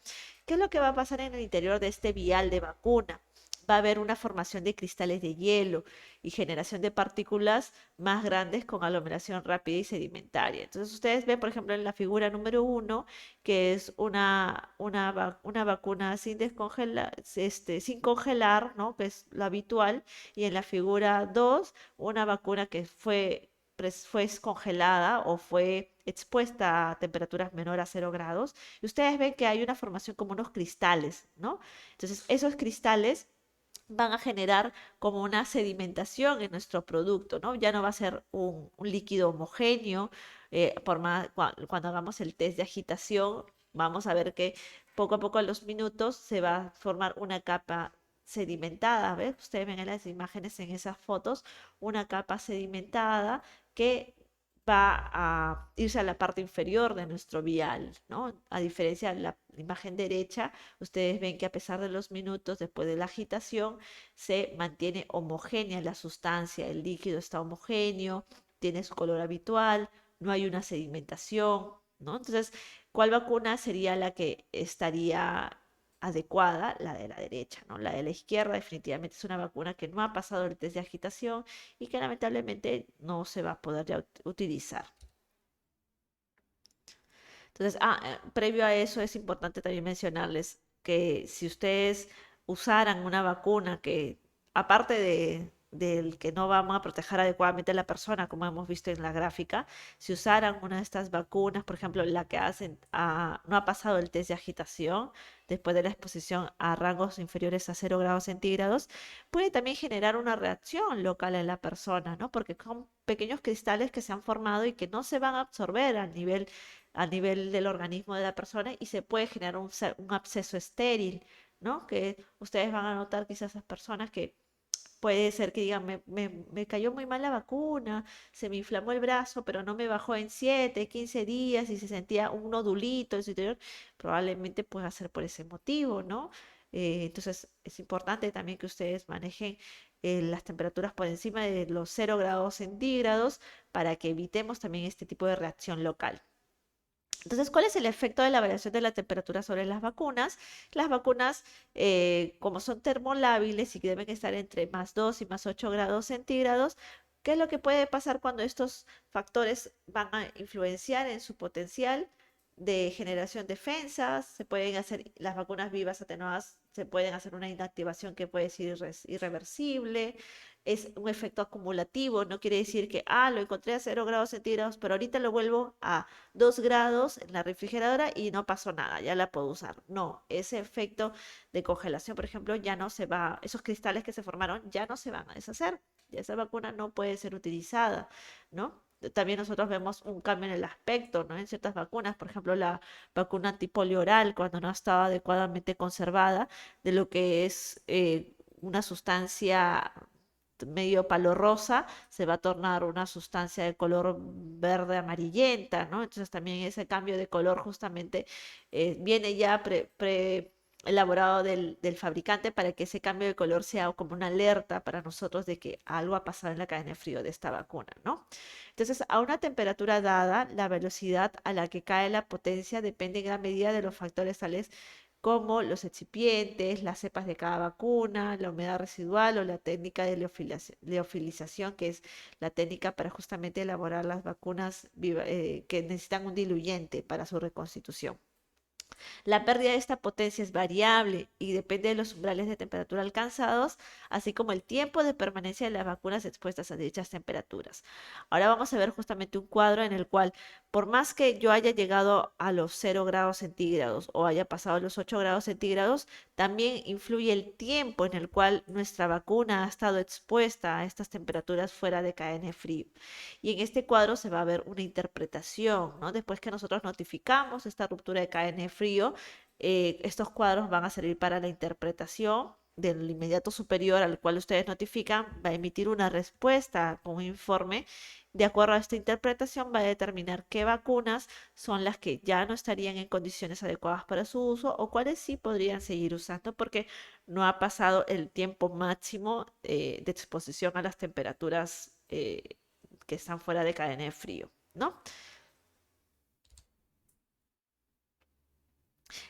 ¿Qué es lo que va a pasar en el interior de este vial de vacuna? Va a haber una formación de cristales de hielo y generación de partículas más grandes con aglomeración rápida y sedimentaria. Entonces ustedes ven, por ejemplo, en la figura número 1, que es una vacuna sin congelar, ¿no? Que es lo habitual, y en la figura 2, una vacuna que fue congelada o fue expuesta a temperaturas menor a 0 grados, y ustedes ven que hay una formación como unos cristales, ¿no? Entonces, esos cristales van a generar como una sedimentación en nuestro producto, ¿no? Ya no va a ser un líquido homogéneo, cuando hagamos el test de agitación, vamos a ver que poco a poco a los minutos se va a formar una capa sedimentada, ¿ves? Ustedes ven en las imágenes en esas fotos, una capa sedimentada que va a irse a la parte inferior de nuestro vial, ¿no? A diferencia de la imagen derecha, ustedes ven que a pesar de los minutos después de la agitación, se mantiene homogénea la sustancia, el líquido está homogéneo, tiene su color habitual, no hay una sedimentación, ¿no? Entonces, ¿cuál vacuna sería la que estaría adecuada la de la derecha, ¿no? La de la izquierda definitivamente es una vacuna que no ha pasado el test de agitación y que lamentablemente no se va a poder ya utilizar. Entonces, previo a eso es importante también mencionarles que si ustedes usaran una vacuna que, aparte del que no vamos a proteger adecuadamente a la persona, como hemos visto en la gráfica, si usaran una de estas vacunas, por ejemplo, la que no ha pasado el test de agitación después de la exposición a rangos inferiores a 0 °C, puede también generar una reacción local en la persona, ¿no? Porque son pequeños cristales que se han formado y que no se van a absorber a nivel del organismo de la persona y se puede generar un absceso estéril, ¿no? Que ustedes van a notar quizás esas personas que puede ser que digan, me cayó muy mal la vacuna, se me inflamó el brazo, pero no me bajó en 7, 15 días y se sentía un nodulito en su interior, probablemente pueda ser por ese motivo, ¿no? Entonces es importante también que ustedes manejen las temperaturas por encima de los 0 °C para que evitemos también este tipo de reacción local. Entonces, ¿cuál es el efecto de la variación de la temperatura sobre las vacunas? Las vacunas, como son termolábiles y que deben estar entre +2 y +8 °C, ¿qué es lo que puede pasar cuando estos factores van a influenciar en su potencial de generación de defensas? Se pueden hacer las vacunas vivas atenuadas, se pueden hacer una inactivación que puede ser irreversible. Es un efecto acumulativo, no quiere decir que, lo encontré a 0 °C, pero ahorita lo vuelvo a 2 grados en la refrigeradora y no pasó nada, ya la puedo usar. No, ese efecto de congelación, por ejemplo, ya no se va, esos cristales que se formaron ya no se van a deshacer, ya esa vacuna no puede ser utilizada, ¿no? También nosotros vemos un cambio en el aspecto, ¿no? En ciertas vacunas, por ejemplo, la vacuna antipolio oral, cuando no estaba adecuadamente conservada, de lo que es una sustancia medio palo rosa, se va a tornar una sustancia de color verde amarillenta, ¿no? Entonces también ese cambio de color justamente viene ya elaborado del fabricante para que ese cambio de color sea como una alerta para nosotros de que algo ha pasado en la cadena de frío de esta vacuna, ¿no? Entonces, a una temperatura dada, la velocidad a la que cae la potencia depende en gran medida de los factores tales como los excipientes, las cepas de cada vacuna, la humedad residual o la técnica de leofilización, que es la técnica para justamente elaborar las vacunas que necesitan un diluyente para su reconstitución. La pérdida de esta potencia es variable y depende de los umbrales de temperatura alcanzados, así como el tiempo de permanencia de las vacunas expuestas a dichas temperaturas. Ahora vamos a ver justamente un cuadro en el cual, por más que yo haya llegado a los 0 °C o haya pasado los 8 °C, también influye el tiempo en el cual nuestra vacuna ha estado expuesta a estas temperaturas fuera de cadena de frío. Y en este cuadro se va a ver una interpretación, ¿no? Después que nosotros notificamos esta ruptura de cadena de frío, estos cuadros van a servir para la interpretación del inmediato superior al cual ustedes notifican, va a emitir una respuesta con un informe. De acuerdo a esta interpretación, va a determinar qué vacunas son las que ya no estarían en condiciones adecuadas para su uso o cuáles sí podrían seguir usando porque no ha pasado el tiempo máximo de exposición a las temperaturas que están fuera de cadena de frío, ¿no?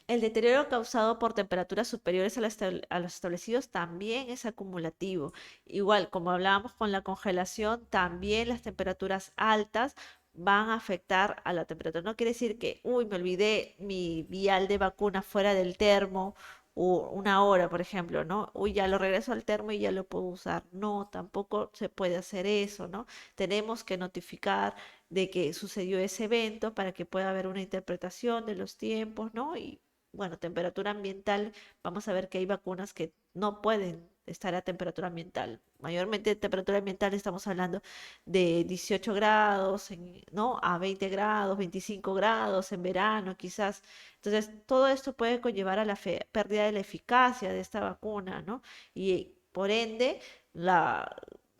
El deterioro causado por temperaturas superiores a los establecidos también es acumulativo. Igual, como hablábamos con la congelación, también las temperaturas altas van a afectar a la temperatura. No quiere decir que, uy, me olvidé mi vial de vacuna fuera del termo una hora, por ejemplo, ¿no? Uy, ya lo regreso al termo y ya lo puedo usar. No, tampoco se puede hacer eso, ¿no? Tenemos que notificar de que sucedió ese evento para que pueda haber una interpretación de los tiempos, ¿no? Y bueno, temperatura ambiental, vamos a ver que hay vacunas que no pueden estar a temperatura ambiental. Mayormente de temperatura ambiental estamos hablando de 18 grados, ¿no? A 20 grados, 25 grados en verano quizás. Entonces, todo esto puede conllevar a la pérdida de la eficacia de esta vacuna, ¿no? Y por ende,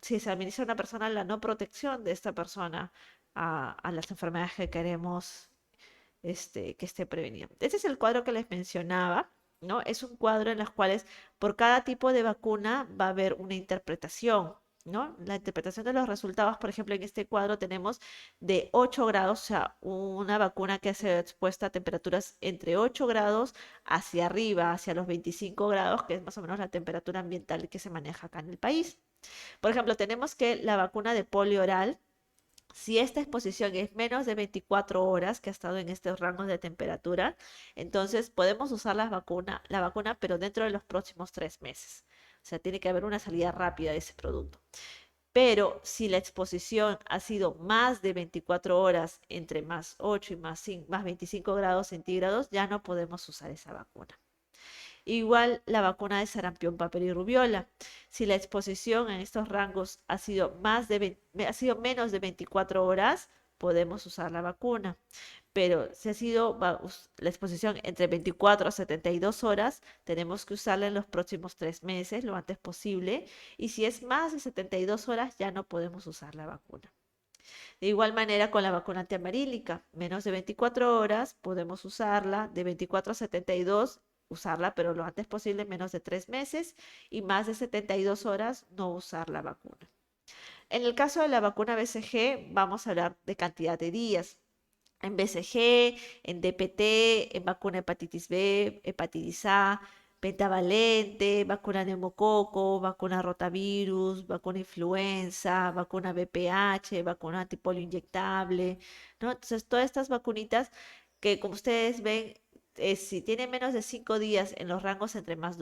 si se administra a una persona, la no protección de esta persona a las enfermedades que queremos que esté prevenida. Este es el cuadro que les mencionaba, ¿no? Es un cuadro en los cuales por cada tipo de vacuna va a haber una interpretación, ¿no? La interpretación de los resultados, por ejemplo, en este cuadro tenemos de 8 grados, o sea, una vacuna que ha sido expuesta a temperaturas entre 8 grados hacia arriba, hacia los 25 grados, que es más o menos la temperatura ambiental que se maneja acá en el país. Por ejemplo, tenemos que la vacuna de polio oral, si esta exposición es menos de 24 horas que ha estado en estos rangos de temperatura, entonces podemos usar la vacuna, pero dentro de los próximos 3 meses. O sea, tiene que haber una salida rápida de ese producto. Pero si la exposición ha sido más de 24 horas, entre más 8 y más 25 grados centígrados, ya no podemos usar esa vacuna. Igual la vacuna de sarampión, papel y rubiola. Si la exposición en estos rangos ha sido, ha sido menos de 24 horas, podemos usar la vacuna. Pero si ha sido la exposición entre 24 a 72 horas, tenemos que usarla en los próximos 3 meses, lo antes posible. Y si es más de 72 horas, ya no podemos usar la vacuna. De igual manera con la vacuna antiamarílica, menos de 24 horas podemos usarla, de 24 a 72 usarla, pero lo antes posible, menos de 3 meses, y más de 72 horas no usar la vacuna. En el caso de la vacuna BCG, vamos a hablar de cantidad de días. En BCG, en DPT, en vacuna hepatitis B, hepatitis A, pentavalente, vacuna neumococo, vacuna rotavirus, vacuna influenza, vacuna VPH, vacuna antipolio inyectable, ¿no? Entonces, todas estas vacunitas que, como ustedes ven, si tienen menos de 5 días en los rangos entre más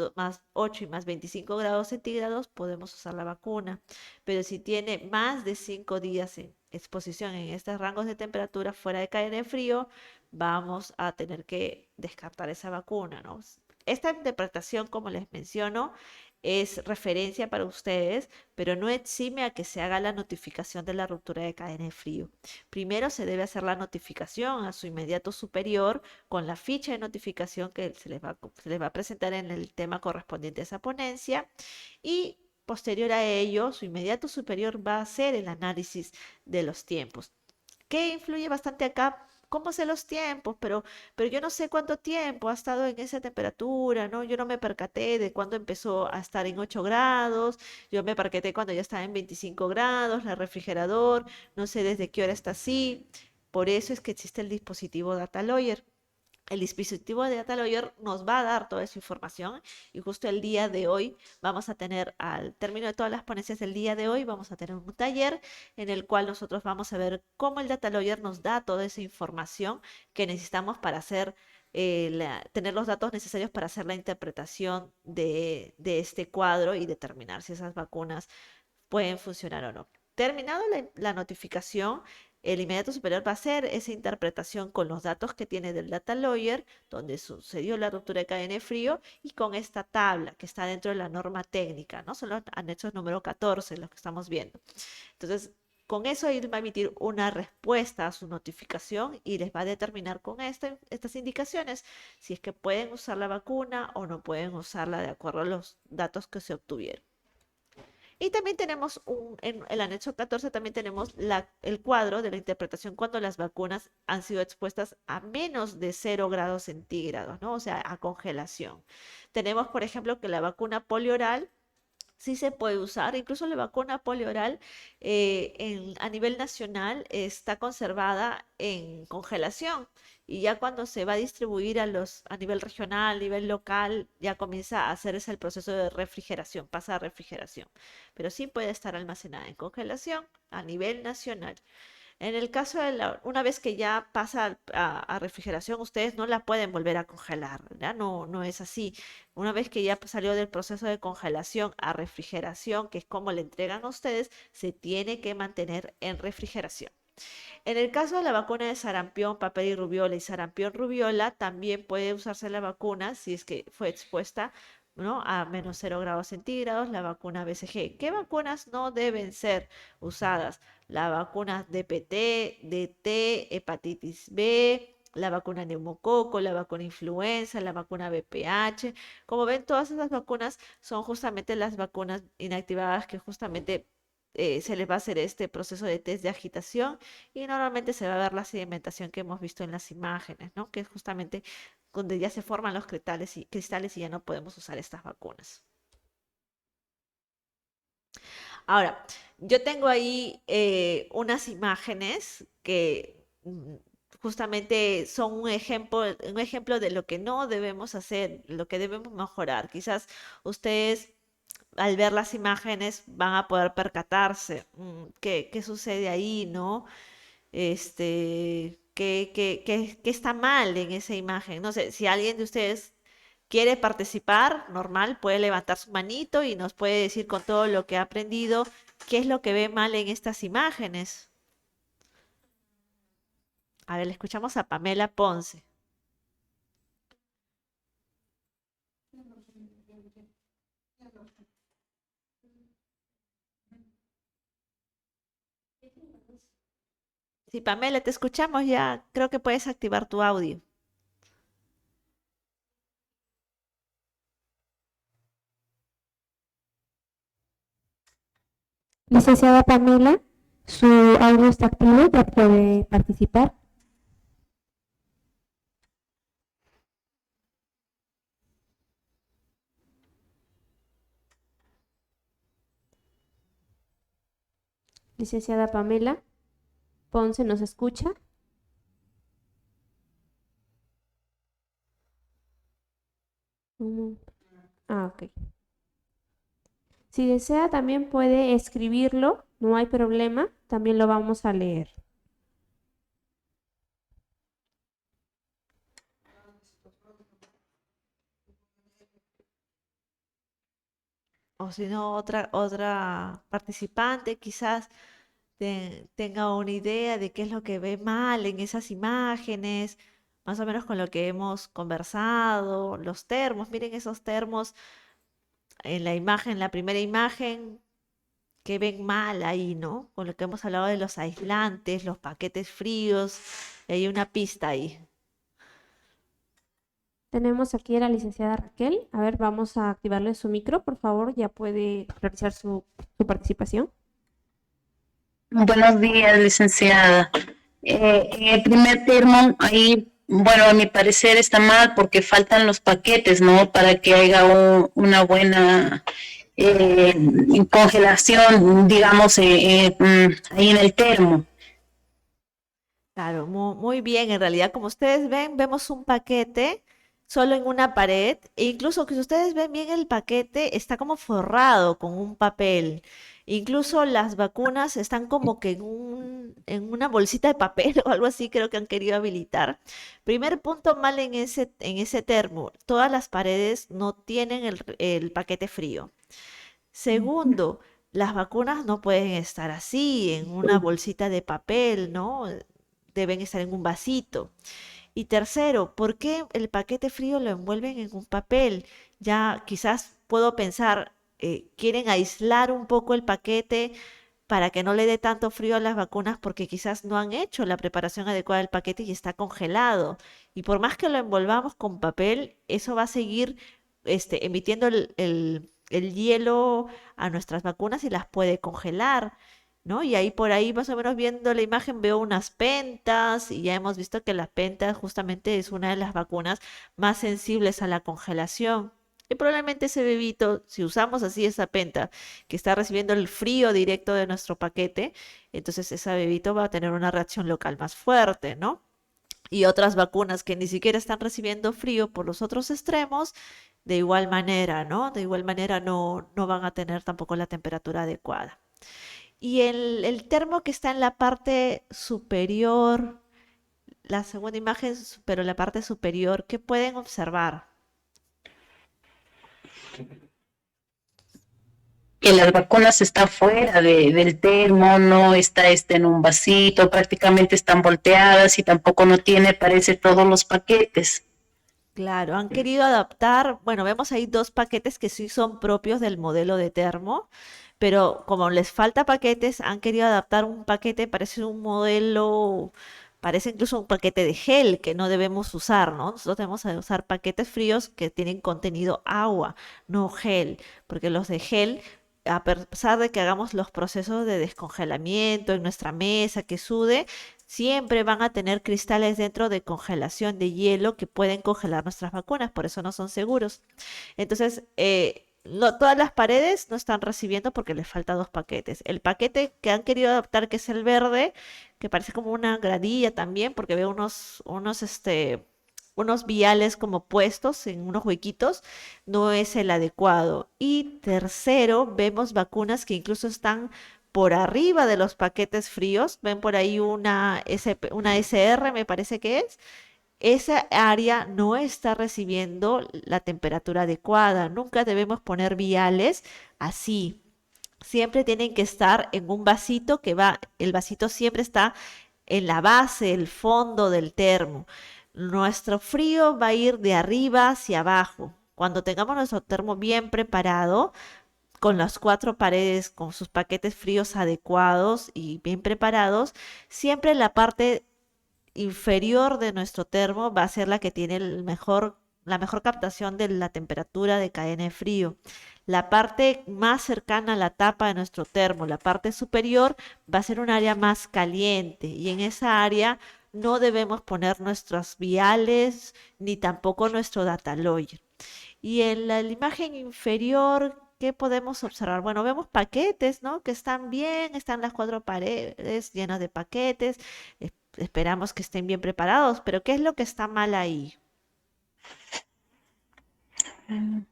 8 y más 25 grados centígrados, podemos usar la vacuna. Pero si tiene más de 5 días en exposición en estos rangos de temperatura fuera de cadena de frío, vamos a tener que descartar esa vacuna, ¿no? Esta interpretación, como les menciono, es referencia para ustedes, pero no exime a que se haga la notificación de la ruptura de cadena de frío. Primero se debe hacer la notificación a su inmediato superior con la ficha de notificación que se les va a presentar en el tema correspondiente a esa ponencia y posterior a ello, su inmediato superior va a hacer el análisis de los tiempos. ¿Qué influye bastante acá? ¿Cómo sé los tiempos? Pero yo no sé cuánto tiempo ha estado en esa temperatura, ¿no? Yo no me percaté de cuándo empezó a estar en 8 grados, yo me percaté cuando ya estaba en 25 grados, el refrigerador, no sé desde qué hora está así. Por eso es que existe el dispositivo Data Lawyer. El dispositivo de Data Lawyer nos va a dar toda esa información y justo el día de hoy vamos a tener, al término de todas las ponencias del día de hoy, vamos a tener un taller en el cual nosotros vamos a ver cómo el Data Lawyer nos da toda esa información que necesitamos para hacer, tener los datos necesarios para hacer la interpretación de este cuadro y determinar si esas vacunas pueden funcionar o no. Terminado la notificación, el inmediato superior va a hacer esa interpretación con los datos que tiene del Data Lawyer, donde sucedió la ruptura de cadena de frío, y con esta tabla que está dentro de la norma técnica, ¿no? Son los anexos número 14, los que estamos viendo. Entonces, con eso él va a emitir una respuesta a su notificación y les va a determinar con estas indicaciones si es que pueden usar la vacuna o no pueden usarla de acuerdo a los datos que se obtuvieron. Y también tenemos en el anexo 14 también tenemos el cuadro de la interpretación cuando las vacunas han sido expuestas a menos de 0 grados centígrados, ¿no? O sea, a congelación. Tenemos, por ejemplo, que la vacuna polioral sí se puede usar, incluso la vacuna polioral a nivel nacional está conservada en congelación y ya cuando se va a distribuir a nivel regional, a nivel local, ya comienza a hacerse el proceso de refrigeración, pasa a refrigeración, pero sí puede estar almacenada en congelación a nivel nacional. En el caso de una vez que ya pasa a refrigeración, ustedes no la pueden volver a congelar, ¿ya? No, no es así. Una vez que ya salió del proceso de congelación a refrigeración, que es como le entregan a ustedes, se tiene que mantener en refrigeración. En el caso de la vacuna de sarampión, papel y rubiola y sarampión rubiola, también puede usarse la vacuna si es que fue expuesta, ¿no? A menos 0 grados centígrados, la vacuna BCG. ¿Qué vacunas no deben ser usadas? La vacuna DPT, DT, hepatitis B, la vacuna neumococo, la vacuna influenza, la vacuna VPH. Como ven, todas esas vacunas son justamente las vacunas inactivadas que justamente se les va a hacer este proceso de test de agitación y normalmente se va a ver la sedimentación que hemos visto en las imágenes, ¿no? Que es justamente donde ya se forman los cristales y ya no podemos usar estas vacunas. Ahora, yo tengo ahí unas imágenes que justamente son un ejemplo de lo que no debemos hacer, lo que debemos mejorar. Quizás ustedes al ver las imágenes van a poder percatarse qué sucede ahí, ¿no? Qué está mal en esa imagen. No sé, si alguien de ustedes quiere participar, normal, puede levantar su manito y nos puede decir con todo lo que ha aprendido qué es lo que ve mal en estas imágenes. A ver, le escuchamos a Pamela Ponce. Sí, Pamela, te escuchamos ya. Creo que puedes activar tu audio.
Licenciada Pamela, su audio está activo, ya puede participar. Licenciada Pamela Ponce, ¿nos escucha? Mm, ok. Si desea, también puede escribirlo, no hay problema, también lo vamos a leer.
O si no, otra participante quizás tenga una idea de qué es lo que ve mal en esas imágenes, más o menos con lo que hemos conversado, los termos, miren esos termos en la imagen, la primera imagen, que ven mal ahí, ¿no? Con lo que hemos hablado de los aislantes, los paquetes fríos, y hay una pista ahí.
Tenemos aquí a la licenciada Raquel. A ver, vamos a activarle su micro, por favor, ya puede realizar su participación.
Buenos días, licenciada. En el primer termo, ahí, bueno, a mi parecer está mal porque faltan los paquetes, ¿no? Para que haya una buena eh, congelación, digamos, ahí en el termo.
Claro, muy bien. En realidad, como ustedes ven, vemos un paquete solo en una pared. E incluso que si ustedes ven bien el paquete, está como forrado con un papel. Incluso las vacunas están como que en una bolsita de papel o algo así, creo que han querido habilitar. Primer punto mal en ese termo, todas las paredes no tienen el paquete frío. Segundo, las vacunas no pueden estar así, en una bolsita de papel, ¿no? Deben estar en un vasito. Y tercero, ¿por qué el paquete frío lo envuelven en un papel? Ya quizás puedo pensar, quieren aislar un poco el paquete para que no le dé tanto frío a las vacunas porque quizás no han hecho la preparación adecuada del paquete y está congelado. Y por más que lo envolvamos con papel, eso va a seguir emitiendo el hielo a nuestras vacunas y las puede congelar. ¿No? Y ahí por ahí, más o menos viendo la imagen, veo unas pentas y ya hemos visto que las pentas justamente es una de las vacunas más sensibles a la congelación. Y probablemente ese bebito, si usamos así esa penta, que está recibiendo el frío directo de nuestro paquete, entonces ese bebito va a tener una reacción local más fuerte, ¿no? Y otras vacunas que ni siquiera están recibiendo frío por los otros extremos, de igual manera, ¿no? De igual manera no van a tener tampoco la temperatura adecuada. Y el termo que está en la parte superior, la segunda imagen, pero en la parte superior, ¿qué pueden observar?
Que las vacunas están fuera del termo, no está en un vasito, prácticamente están volteadas y tampoco no tiene, parece, todos los paquetes.
Claro, han querido adaptar, bueno, vemos ahí dos paquetes que sí son propios del modelo de termo, pero como les falta paquetes, han querido adaptar un paquete, parece un modelo, parece incluso un paquete de gel que no debemos usar, ¿no? Nosotros debemos de usar paquetes fríos que tienen contenido agua, no gel, porque los de gel, a pesar de que hagamos los procesos de descongelamiento en nuestra mesa, que sude, siempre van a tener cristales dentro de congelación de hielo que pueden congelar nuestras vacunas, por eso no son seguros. Entonces, todas las paredes no están recibiendo porque les falta dos paquetes. El paquete que han querido adaptar, que es el verde, que parece como una gradilla también, porque veo unos viales como puestos en unos huequitos, no es el adecuado. Y tercero, vemos vacunas que incluso están por arriba de los paquetes fríos. Ven por ahí una SR, me parece que es. Esa área no está recibiendo la temperatura adecuada. Nunca debemos poner viales así. Siempre tienen que estar en un vasito el vasito siempre está en la base, el fondo del termo. Nuestro frío va a ir de arriba hacia abajo. Cuando tengamos nuestro termo bien preparado, con las cuatro paredes, con sus paquetes fríos adecuados y bien preparados, siempre la parte inferior de nuestro termo va a ser la que tiene la mejor captación de la temperatura de cadena de frío. La parte más cercana a la tapa de nuestro termo, la parte superior, va a ser un área más caliente y en esa área no debemos poner nuestros viales ni tampoco nuestro data logger. Y en la imagen inferior, ¿qué podemos observar? Bueno, vemos paquetes, ¿no? Que están bien, están las cuatro paredes llenas de paquetes. Esperamos que estén bien preparados, pero ¿qué es lo que está mal ahí?
Mm.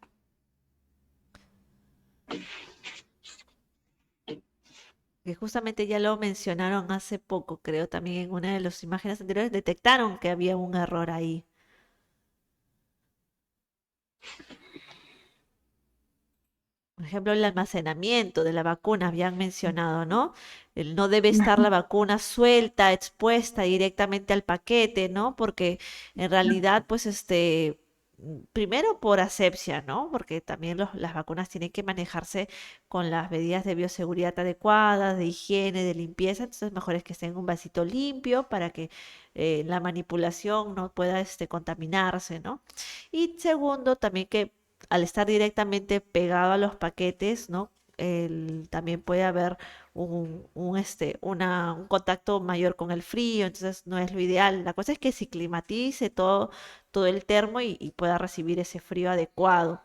Que justamente ya lo mencionaron hace poco, creo, también en una de las imágenes anteriores, detectaron que había un error ahí. Por ejemplo, el almacenamiento de la vacuna, habían mencionado, ¿no? No debe estar la vacuna suelta, expuesta directamente al paquete, ¿no? Porque en realidad, pues, primero por asepsia, ¿no? Porque también las vacunas tienen que manejarse con las medidas de bioseguridad adecuadas, de higiene, de limpieza, entonces mejor es que esté en un vasito limpio para que la manipulación no pueda, contaminarse, ¿no? Y segundo, también que al estar directamente pegado a los paquetes, ¿no? También puede haber un contacto mayor con el frío, entonces no es lo ideal. La cosa es que se climatice todo el termo y pueda recibir ese frío adecuado.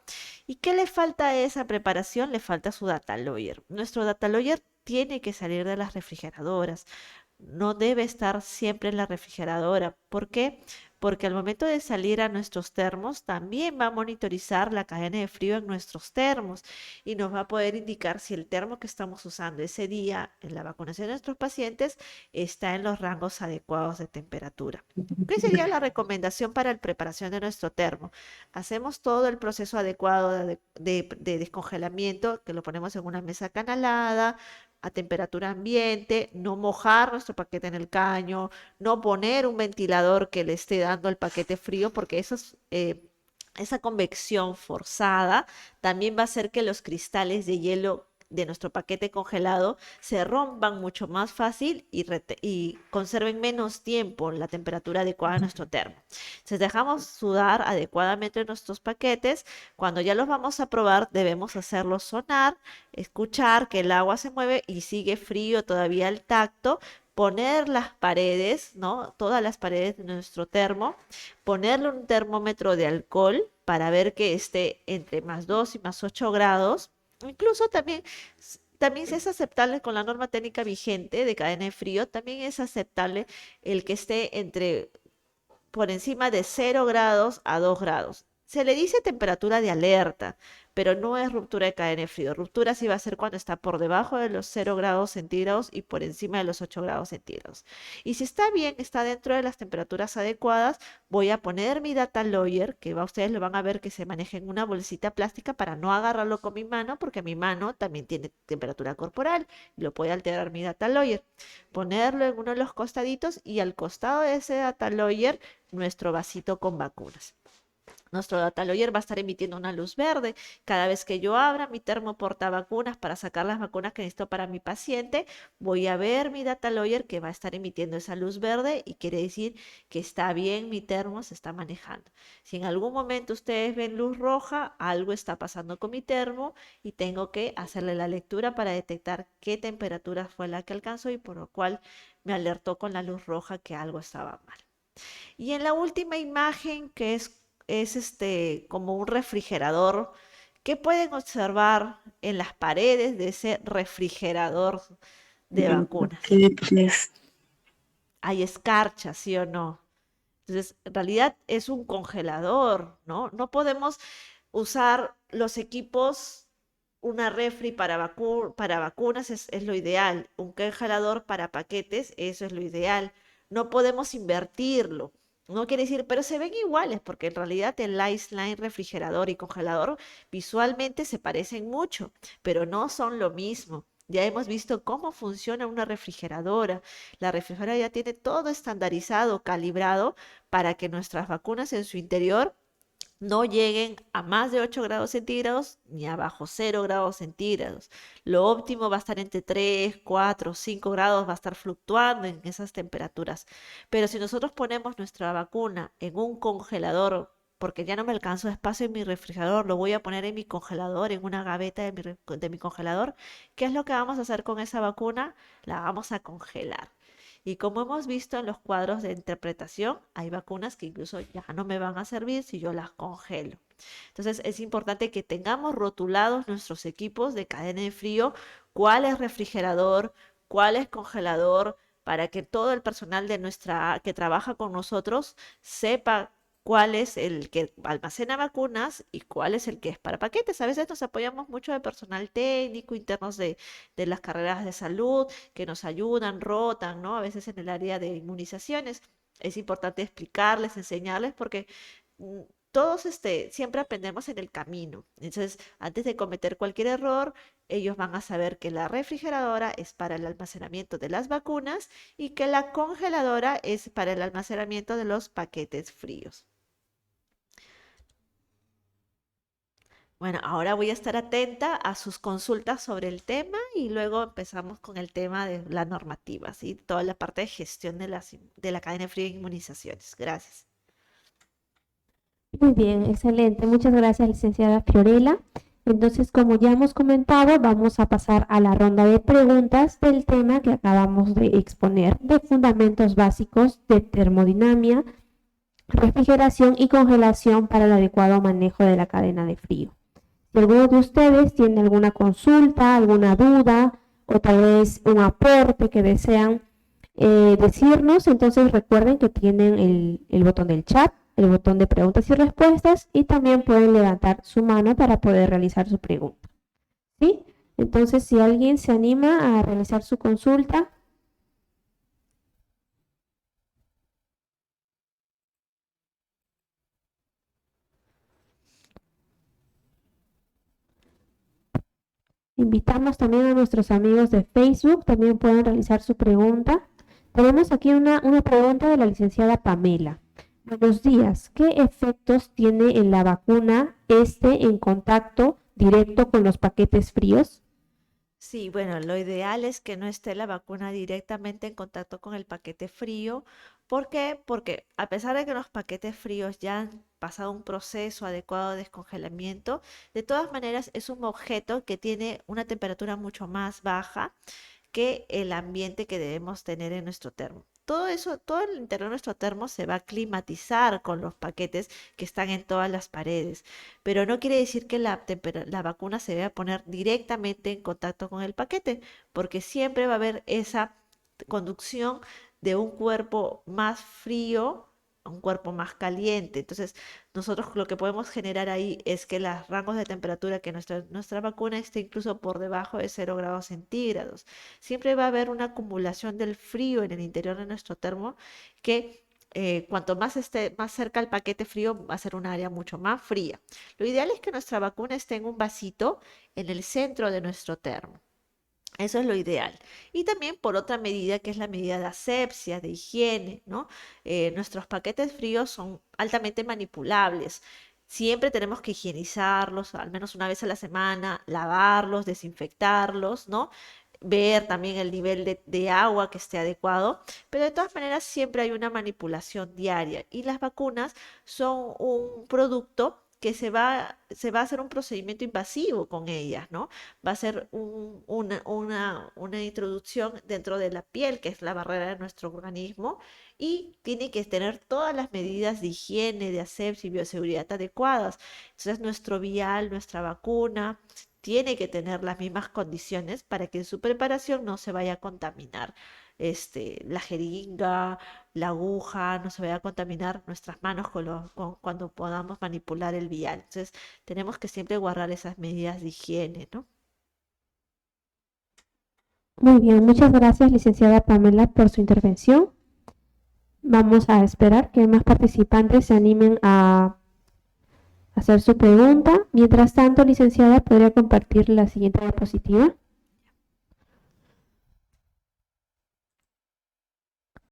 ¿Y qué le falta a esa preparación? Le falta su data logger. Nuestro data logger tiene que salir de las refrigeradoras. No debe estar siempre en la refrigeradora. ¿Por qué? Porque al momento de salir a nuestros termos también va a monitorizar la cadena de frío en nuestros termos y nos va a poder indicar si el termo que estamos usando ese día en la vacunación de nuestros pacientes está en los rangos adecuados de temperatura. ¿Qué sería la recomendación para la preparación de nuestro termo? Hacemos todo el proceso adecuado de descongelamiento, que lo ponemos en una mesa canalada, a temperatura ambiente, no mojar nuestro paquete en el caño, no poner un ventilador que le esté dando el paquete frío, porque esa convección forzada también va a hacer que los cristales de hielo de nuestro paquete congelado se rompan mucho más fácil y conserven menos tiempo la temperatura adecuada de nuestro termo. Entonces dejamos sudar adecuadamente nuestros paquetes. Cuando ya los vamos a probar, debemos hacerlos sonar, escuchar que el agua se mueve y sigue frío todavía al tacto, poner las paredes, ¿no? Todas las paredes de nuestro termo, ponerle un termómetro de alcohol para ver que esté entre +2 y +8 grados. Incluso también es aceptable con la norma técnica vigente de cadena de frío, también es aceptable el que esté por encima de 0 grados a 2 grados. Se le dice temperatura de alerta, pero no es ruptura de cadena de frío. Ruptura sí va a ser cuando está por debajo de los 0 grados centígrados y por encima de los 8 grados centígrados. Y si está bien, está dentro de las temperaturas adecuadas, voy a poner mi data logger, que ustedes lo van a ver que se maneja en una bolsita plástica para no agarrarlo con mi mano, porque mi mano también tiene temperatura corporal y lo puede alterar mi data logger. Ponerlo en uno de los costaditos y al costado de ese data logger nuestro vasito con vacunas. Nuestro data logger va a estar emitiendo una luz verde. Cada vez que yo abra mi termo portavacunas para sacar las vacunas que necesito para mi paciente, voy a ver mi data logger que va a estar emitiendo esa luz verde y quiere decir que está bien, mi termo se está manejando. Si en algún momento ustedes ven luz roja, algo está pasando con mi termo y tengo que hacerle la lectura para detectar qué temperatura fue la que alcanzó y por lo cual me alertó con la luz roja que algo estaba mal. Y en la última imagen, que es como un refrigerador ¿Qué pueden observar en las paredes de ese refrigerador de vacunas?
Paquetes.
Hay escarcha, ¿sí o no? Entonces, en realidad es un congelador, ¿no? No podemos usar los equipos, una refri para vacunas es lo ideal, un congelador para paquetes, eso es lo ideal. No podemos invertirlo. No quiere decir, pero se ven iguales, porque en realidad el Ice Line refrigerador y congelador visualmente se parecen mucho, pero no son lo mismo. Ya hemos visto cómo funciona una refrigeradora. La refrigeradora ya tiene todo estandarizado, calibrado para que nuestras vacunas en su interior no lleguen a más de 8 grados centígrados ni abajo 0 grados centígrados. Lo óptimo va a estar entre 3, 4, 5 grados, va a estar fluctuando en esas temperaturas. Pero si nosotros ponemos nuestra vacuna en un congelador, porque ya no me alcanzo espacio en mi refrigerador, lo voy a poner en mi congelador, en una gaveta de mi congelador, ¿qué es lo que vamos a hacer con esa vacuna? La vamos a congelar. Y como hemos visto en los cuadros de interpretación, hay vacunas que incluso ya no me van a servir si yo las congelo. Entonces es importante que tengamos rotulados nuestros equipos de cadena de frío, cuál es refrigerador, cuál es congelador, para que todo el personal de que trabaja con nosotros sepa cuál es el que almacena vacunas y cuál es el que es para paquetes. A veces nos apoyamos mucho de personal técnico, internos de las carreras de salud, que nos ayudan, rotan, ¿no? A veces en el área de inmunizaciones. Es importante explicarles, enseñarles, porque mm, todos siempre aprendemos en el camino. Entonces, antes de cometer cualquier error, ellos van a saber que la refrigeradora es para el almacenamiento de las vacunas y que la congeladora es para el almacenamiento de los paquetes fríos. Bueno, ahora voy a estar atenta a sus consultas sobre el tema y luego empezamos con el tema de la normativa, ¿sí? Toda la parte de gestión de la cadena fría de inmunizaciones. Gracias.
Muy bien, excelente. Muchas gracias, licenciada Fiorella. Entonces, como ya hemos comentado, vamos a pasar a la ronda de preguntas del tema que acabamos de exponer, de fundamentos básicos de termodinámica, refrigeración y congelación para el adecuado manejo de la cadena de frío. Si alguno de ustedes tiene alguna consulta, alguna duda o tal vez un aporte que desean decirnos, entonces recuerden que tienen el botón del chat, el botón de preguntas y respuestas y también pueden levantar su mano para poder realizar su pregunta. ¿Sí? Entonces, si alguien se anima a realizar su consulta. Invitamos también a nuestros amigos de Facebook, también pueden realizar su pregunta. Tenemos aquí una pregunta de la licenciada Pamela. Buenos días, ¿qué efectos tiene en la vacuna en contacto directo con los paquetes fríos?
Sí, bueno, lo ideal es que no esté la vacuna directamente en contacto con el paquete frío. ¿Por qué? Porque a pesar de que los paquetes fríos ya han pasado un proceso adecuado de descongelamiento, de todas maneras es un objeto que tiene una temperatura mucho más baja que el ambiente que debemos tener en nuestro termo. Todo eso, todo el interior de nuestro termo se va a climatizar con los paquetes que están en todas las paredes, pero no quiere decir que la vacuna se deba poner directamente en contacto con el paquete, porque siempre va a haber esa conducción de un cuerpo más frío a un cuerpo más caliente. Entonces, nosotros lo que podemos generar ahí es que los rangos de temperatura que nuestra vacuna esté incluso por debajo de 0 grados centígrados. Siempre va a haber una acumulación del frío en el interior de nuestro termo que cuanto más esté más cerca al paquete frío, va a ser un área mucho más fría. Lo ideal es que nuestra vacuna esté en un vasito en el centro de nuestro termo. Eso es lo ideal. Y también por otra medida que es la medida de asepsia, de higiene, ¿no? Nuestros paquetes fríos son altamente manipulables. Siempre tenemos que higienizarlos, al menos una vez a la semana, lavarlos, desinfectarlos, ¿no? Ver también el nivel de agua que esté adecuado, pero de todas maneras siempre hay una manipulación diaria y las vacunas son un producto que se va a hacer un procedimiento invasivo con ellas, ¿no? Va a ser una introducción dentro de la piel, que es la barrera de nuestro organismo, y tiene que tener todas las medidas de higiene, de asepsia y bioseguridad adecuadas. Entonces, nuestro vial, nuestra vacuna, tiene que tener las mismas condiciones para que en su preparación no se vaya a contaminar la jeringa, la aguja, no se vaya a contaminar nuestras manos cuando podamos manipular el vial. Entonces, tenemos que siempre guardar esas medidas de higiene, ¿no?
Muy bien, muchas gracias, licenciada Pamela, por su intervención. Vamos a esperar que más participantes se animen a hacer su pregunta. Mientras tanto, licenciada, ¿podría compartir la siguiente diapositiva?